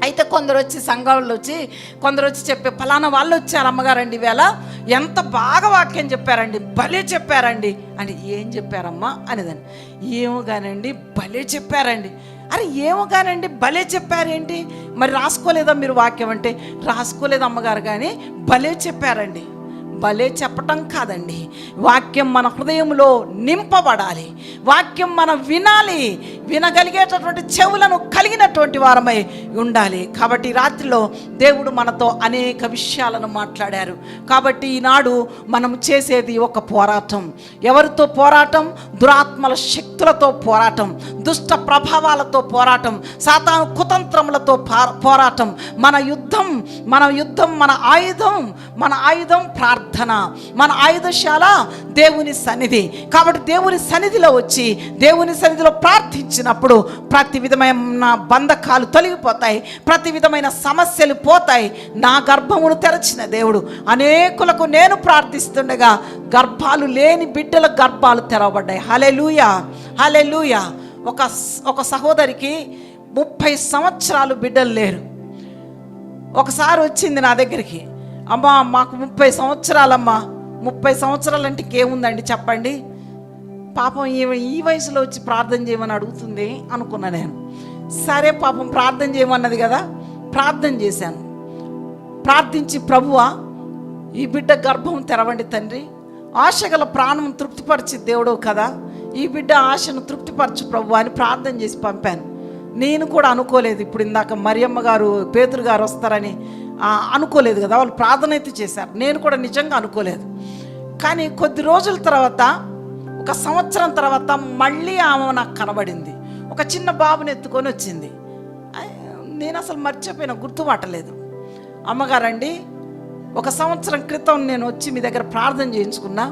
అయితే కొందరు వచ్చి సంఘాల్లో వచ్చి కొందరు వచ్చి చెప్పే ఫలానా వాళ్ళు వచ్చారు అమ్మగారండి ఈవేళ ఎంత బాగా వాక్యం చెప్పారండి, భలే చెప్పారండి అని. ఏం చెప్పారమ్మా అనేదాన్ని. ఏమో కానండి భలే చెప్పారండి. అరే ఏమో కానండి భలే చెప్పారేంటి, మరి రాసుకోలేదా మీరు వాక్యం అంటే, రాసుకోలేదు అమ్మగారు కానీ భలే చెప్పారండి. భలే చెప్పటం కాదండి, వాక్యం మన హృదయంలో నింపబడాలి, వాక్యం మనం వినాలి, వినగలిగేటటువంటి చెవులను కలిగినటువంటి వారమై ఉండాలి. కాబట్టి రాత్రిలో దేవుడు మనతో అనేక విషయాలను మాట్లాడారు. కాబట్టి ఈనాడు మనం చేసేది ఒక పోరాటం. ఎవరితో పోరాటం? దురాత్మల శక్తులతో పోరాటం, దుష్ట ప్రభావాలతో పోరాటం, సాతాను కుతంత్రములతో పోరాటం. మన యుద్ధం మన ఆయుధం ప్రార్థన, మన ఆయుధశాల దేవుని సన్నిధి. కాబట్టి దేవుని సన్నిధిలో వచ్చి దేవుని సన్నిధిలో ప్రార్థించినప్పుడు ప్రతి విధమైన బంధకాలు తొలగిపోతాయి, ప్రతి విధమైన సమస్యలు పోతాయి. నా గర్భమును తెరచిన దేవుడు అనేకులకు నేను ప్రార్థిస్తుండగా గర్భాలు లేని బిడ్డల గర్భాలు తెరవబడ్డాయి. హల్లెలూయా, హల్లెలూయా. ఒక సహోదరికి 30 సంవత్సరాలు బిడ్డలు లేరు. ఒకసారి వచ్చింది నా దగ్గరికి, అమ్మా మాకు 30 సంవత్సరాలమ్మా. 30 సంవత్సరాలు అంటే ఇంకేముందండి చెప్పండి, పాపం ఈ వయసులో వచ్చి ప్రార్థన చేయమని అడుగుతుంది అనుకున్నా నేను. సరే పాపం ప్రార్థన చేయమన్నది కదా, ప్రార్థన చేశాను. ప్రార్థించి, ప్రభువా ఈ బిడ్డ గర్భం తెరవండి తండ్రి, ఆశగల ప్రాణం తృప్తిపరిచి దేవుడు కదా, ఈ బిడ్డ ఆశను తృప్తిపరచు ప్రభువా అని ప్రార్థన చేసి పంపాను. నేను కూడా అనుకోలేదు, ఇప్పుడు ఇందాక మరియమ్మ గారు పేతురు గారు వస్తారని అనుకోలేదు కదా, వాళ్ళు ప్రార్థన అయితే చేశారు. నేను కూడా నిజంగా అనుకోలేదు. కానీ కొద్ది రోజుల తర్వాత, 1 సంవత్సరం తర్వాత మళ్ళీ ఆమె నాకు కనబడింది. ఒక చిన్న బాబుని ఎత్తుకొని వచ్చింది. నేను అసలు మర్చిపోయినా, గుర్తుపట్టలేదు. అమ్మగారండి 1 సంవత్సరం క్రితం నేను వచ్చి మీ దగ్గర ప్రార్థన చేయించుకున్నా,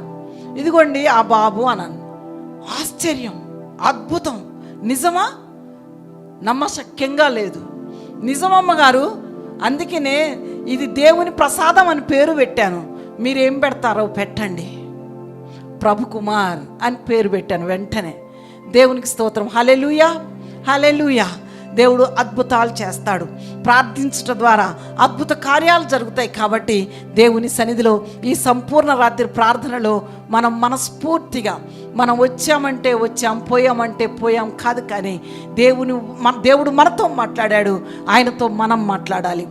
ఇదిగోండి ఆ బాబు అన్నాను. ఆశ్చర్యం, అద్భుతం, నిజమా? నమ్మశక్యంగా లేదు. నిజమమ్మగారు, అందుకనే ఇది దేవుని ప్రసాదం అని పేరు పెట్టాను, మీరేం పెడతారో పెట్టండి, ప్రభు కుమార్ అని పేరు పెట్టాను. వెంటనే దేవునికి స్తోత్రం. హల్లెలూయా, హల్లెలూయా. దేవుడు అద్భుతాలు చేస్తాడు. ప్రార్థించడం ద్వారా అద్భుత కార్యాలు జరుగుతాయి. కాబట్టి దేవుని సన్నిధిలో ఈ సంపూర్ణ రాత్రి ప్రార్థనలో మనం మనస్ఫూర్తిగా మనం వచ్చామంటే వచ్చాం, పోయామంటే పోయాం కాదు, కానీ దేవుడు మనతో మాట్లాడాడు, ఆయనతో మనం మాట్లాడాలి.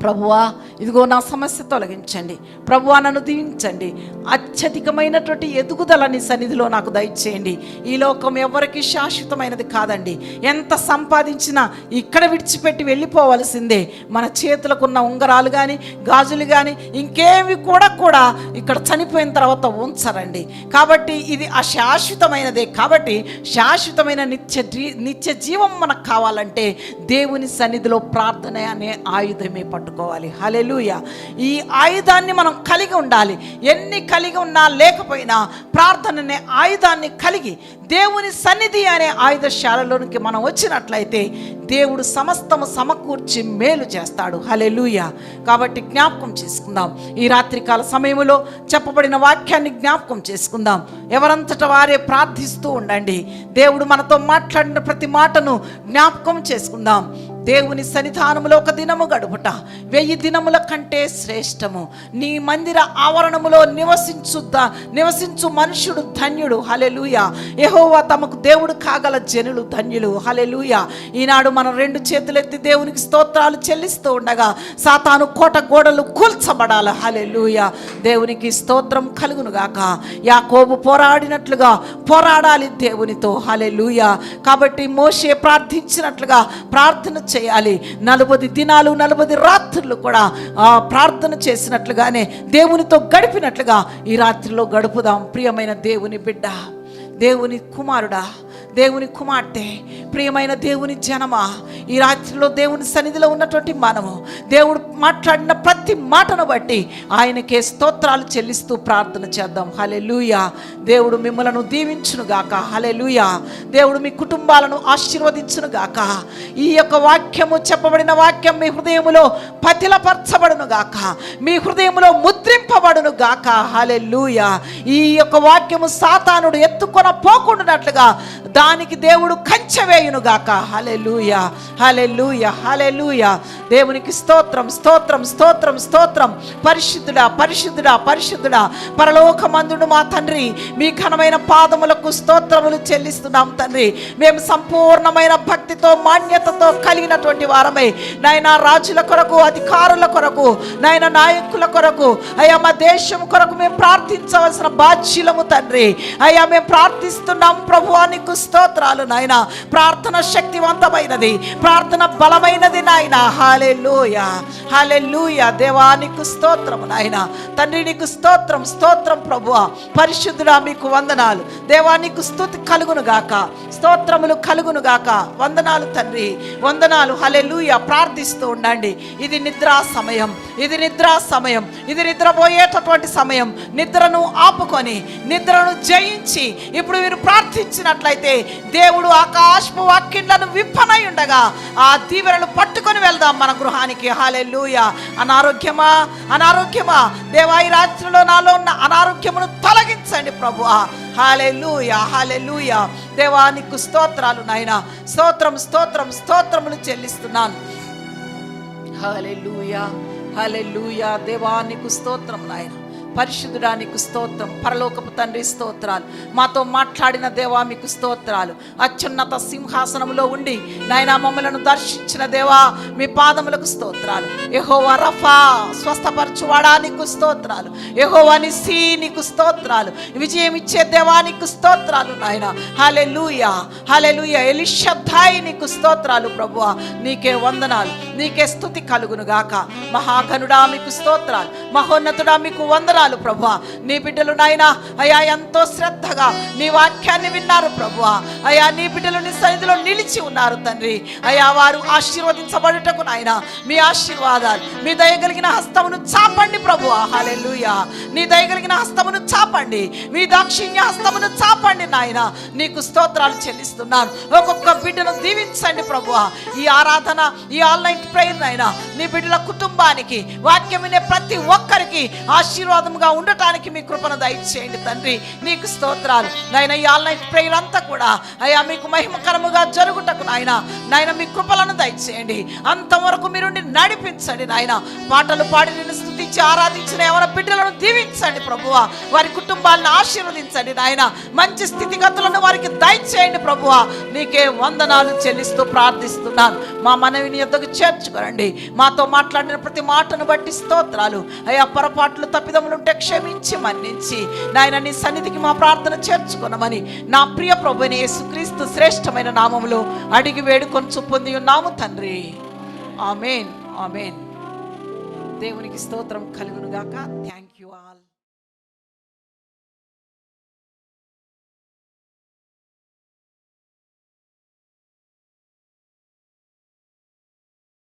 ప్రభువా ఇదిగో నా సమస్య తొలగించండి, ప్రభువా నన్ను దీవించండి, అత్యధికమైనటువంటి ఎదుగుదలని సన్నిధిలో నాకు దయచేయండి. ఈ లోకం ఎవరికి శాశ్వతమైనది కాదండి. ఎంత సంపాదించినా ఇక్కడ విడిచిపెట్టి వెళ్ళిపోవలసిందే. మన చేతులకున్న ఉంగరాలు కానీ గాజులు కానీ ఇంకేమి కూడా ఇక్కడ చనిపోయిన తర్వాత ఉంచరండి. కాబట్టి ఇది అశాశ్వతమైనదే. కాబట్టి శాశ్వతమైన నిత్య జీవం మనకు కావాలంటే దేవుని సన్నిధిలో ప్రార్థన అనే ఆయుధమే పట్టుకోవాలి. హల్లెలూయా. ఈ ఆయుధాన్ని మనం కలిగి ఉండాలి. ఎన్ని కలిగి ఉన్నా లేకపోయినా ప్రార్థన అనే ఆయుధాన్ని కలిగి దేవుని సన్నిధి అనే ఆయుధశాలలోనికి మనం వచ్చినట్లయితే దేవుడు సమస్తము సమకూర్చి మేలు చేస్తాడు. హల్లెలూయా. కాబట్టి జ్ఞాపకం చేసుకుందాం. ఈ రాత్రికాల సమయంలో చెప్పబడిన వాక్యాన్ని జ్ఞాపకం చేసుకుందాం. ఎవరంతట వారే ప్రార్థిస్తూ ఉండండి. దేవుడు మనతో మాట్లాడిన ప్రతి మాటను జ్ఞాపకం చేసుకుందాం. దేవుని సన్నిధానములో ఒక దినము గడుపుట 1000 దినముల కంటే శ్రేష్టము. నీ మందిర ఆవరణములో నివసించు మనుష్యుడు ధన్యుడు. హల్లెలూయా. యెహోవా తమకు దేవుడు కాగల జనులు ధన్యులు. హల్లెలూయా. ఈనాడు మనం 2 చేతులెత్తి దేవునికి స్తోత్రాలు చెల్లిస్తూ ఉండగా సాతాను కోట గోడలు కూల్చబడాలి. హల్లెలూయా. దేవునికి స్తోత్రం కలుగునుగాక. యాకోబు పోరాడినట్లుగా పోరాడాలి దేవునితో. హల్లెలూయా. కాబట్టి మోషే ప్రార్థించినట్లుగా ప్రార్థన చేయాలి. 40 దినాలు 40 రాత్రులు కూడా ప్రార్థన చేసినట్లుగానే దేవునితో గడిపినట్లుగా ఈ రాత్రిలో గడుపుదాం. ప్రియమైన దేవుని బిడ్డ, దేవుని కుమారుడా, దేవుని కుమార్తె, ప్రియమైన దేవుని జనమా, ఈ రాత్రిలో దేవుని సన్నిధిలో ఉన్నటువంటి మనము దేవుడు మాట్లాడిన ప్రతి మాటను బట్టి ఆయనకే స్తోత్రాలు చెల్లిస్తూ ప్రార్థన చేద్దాం. హల్లెలూయా. దేవుడు మిమ్మలను దీవించునుగాక. హల్లెలూయా. దేవుడు మీ కుటుంబాలను ఆశీర్వదించునుగాక. ఈ యొక్క వాక్యము, చెప్పబడిన వాక్యం మీ హృదయములో పతిలపరచబడునుగాక, మీ హృదయములో ముద్రింపబడునుగాక. హల్లెలూయా. ఈ యొక్క వాక్యము సాతానుడు ఎత్తుకొన పోకుండానట్లుగా దానికి దేవుడు కంచె వేయునుగాక. హల్లెలూయా. హల్లెలూయా. హల్లెలూయా. దేవునికి స్తోత్రం, స్తోత్రం, స్తోత్రం, స్తోత్రం. పరిశుద్ధుడా, పరిశుద్ధుడా, పరిశుద్ధుడా, పరలోకమందుడు మా తండ్రి, మీ ఘనమైన పాదములకు స్తోత్రములు చెల్లిస్తున్నాం తండ్రి. మేము సంపూర్ణమైన భక్తితో మాన్యతతో కలిగినటువంటి వారమై నాయన రాజుల కొరకు, అధికారుల కొరకు, నాయన నాయకుల కొరకు, అయ్యా మా దేశం కొరకు మేము ప్రార్థించవలసిన బాధ్యులము తండ్రి. అయ్యా మేము ప్రార్థిస్తున్నాం ప్రభువా, నీకు స్తోత్రాలు నాయన. ప్రార్థన శక్తివంతమైనది, ప్రార్థన బలమైనది నాయన. హల్లెలూయా. హల్లెలూయా. దేవా నీకు స్తోత్రము నాయన. తండ్రి నీకు స్తోత్రం, స్తోత్రం ప్రభువా. పరిశుద్ధుడా మీకు వందనాలు. దేవా నీకు స్తుతి కలుగునుగాక, స్తోత్రములు కలుగునుగాక. వందనాలు తండ్రి, వందనాలు. హల్లెలూయా. ప్రార్థిస్తూ ఉండండి. ఇది నిద్రా సమయం, ఇది నిద్రా సమయం, ఇది నిద్రపోయేటటువంటి సమయం. నిద్రను ఆపుకొని, నిద్రను జయించి ఇప్పుడు మీరు ప్రార్థించినట్లయితే దేవుడు ఆకాశపు వాక్కిండ్లను విప్పనై ఉండగా ఆ దీవెనలు పట్టుకొని వెళ్దాం మన గృహానికి. హల్లెలూయా. అనారోగ్యమా, అనారోగ్యమా, దేవా ఈ రాత్రిలో నాలో ఉన్న అనారోగ్యమును తొలగించండి ప్రభువా. హల్లెలూయా. హల్లెలూయా. దేవా నీకు స్తోత్రాలు నాయనా. స్తోత్రం, స్తోత్రం, స్తోత్రములు చెల్లిస్తున్నాను. హల్లెలూయా. హల్లెలూయా. దేవా నీకు స్తోత్రం నాయనా. పరిశుద్ధుడా నీకు స్తోత్రం. పరలోకపు తండ్రి స్తోత్రాలు. మాతో మాట్లాడిన దేవా మీకు స్తోత్రాలు. అత్యున్నత సింహాసనంలో ఉండి నాయనా మమ్మలను దర్శించిన దేవా మీ పాదములకు స్తోత్రాలు. యెహోవా రఫా, స్వస్థపరచువాడా నీకు స్తోత్రాలు. యెహోవా నిస్సీ నీకు స్తోత్రాలు. విజయం ఇచ్చే దేవా నీకు స్తోత్రాలు నాయన. హల్లెలూయా. హల్లెలూయా. ఎలిషద్దాయి నీకు స్తోత్రాలు ప్రభువా. నీకే వందనాలు, నీకే స్తుతి కలుగునుగాక. మహాగణుడా మీకు స్తోత్రాలు. మహోన్నతుడా మీకు వందనాలు ప్రభువా. నీ బిడ్డలు నాయనా అయ్యా ఎంతో శ్రద్ధగా నీ వాక్యాన్ని విన్నారు ప్రభువా. అయ్యా నీ బిడ్డలు నీ సన్నిధిలో నిలిచి ఉన్నారు తండ్రి. అయ్యా వారు ఆశీర్వదించబడుటకు నాయనా మీ ఆశీర్వాదాలు, మీ దయగలిగిన హస్తమును చాపండి ప్రభువా. హల్లెలూయా. నీ దయగలిగిన హస్తమును చాపండి, మీ దాక్షిణ్య హస్తమును చాపండి నాయనా. నీకు స్తోత్రాలు చెల్లిస్తున్నాను. ఒక్కొక్క బిడ్డను దీవించండి ప్రభువా. ఈ ఆరాధన, ఈ ఆన్లైన్ ప్రేయర్ నాయనా నీ బిడ్డల కుటుంబానికి, వాక్యం వినే ప్రతి ఒక్కరికి ఆశీర్వాదముగా ఉండటానికి మీ కృపను దయచేయండి తండ్రి. నీకు స్తోత్రాలు నాయన. ఈ ఆన్లైన్ ప్రేయర్ అంతా కూడా అయ్యా మీకు మహిమకరముగా జరుగుటకు నాయన మీ కృపలను దయచేయండి. అంతవరకు మీరు నడిపించండి నాయన. పాటలు పాడి నిన్ను స్తుతించి ఆరాధించిన ఎవరి బిడ్డలను దీవించండి ప్రభువా. వారి కుటుంబాలను ఆశీర్వదించండి నాయన. మంచి స్థితిగతులను వారికి దయచేయండి ప్రభువా. నీకే వందనాలు చెల్లిస్తూ ప్రార్థిస్తున్నాను. మా మనవిని యొద్దకు చేర్చుకోరండి. మాతో మాట్లాడిన ప్రతి మాటను బట్టి స్తోత్రాలు. అయ్యా పొరపాట్లు తప్పిదములుంటే క్షమించి మన్నించి నాయన నీ సన్నిధికి మా ప్రార్థన చేర్చుకున్నామని నా ప్రియ ప్రభువైన యేసుక్రీస్తు శ్రేష్టమైన నామములో అడిగి వేడుకొని పొంది ఉన్నాము తండ్రి. ఆమేన్. ఆమేన్. దేవునికి స్తోత్రం కలుగునుగాక. థ్యాంక్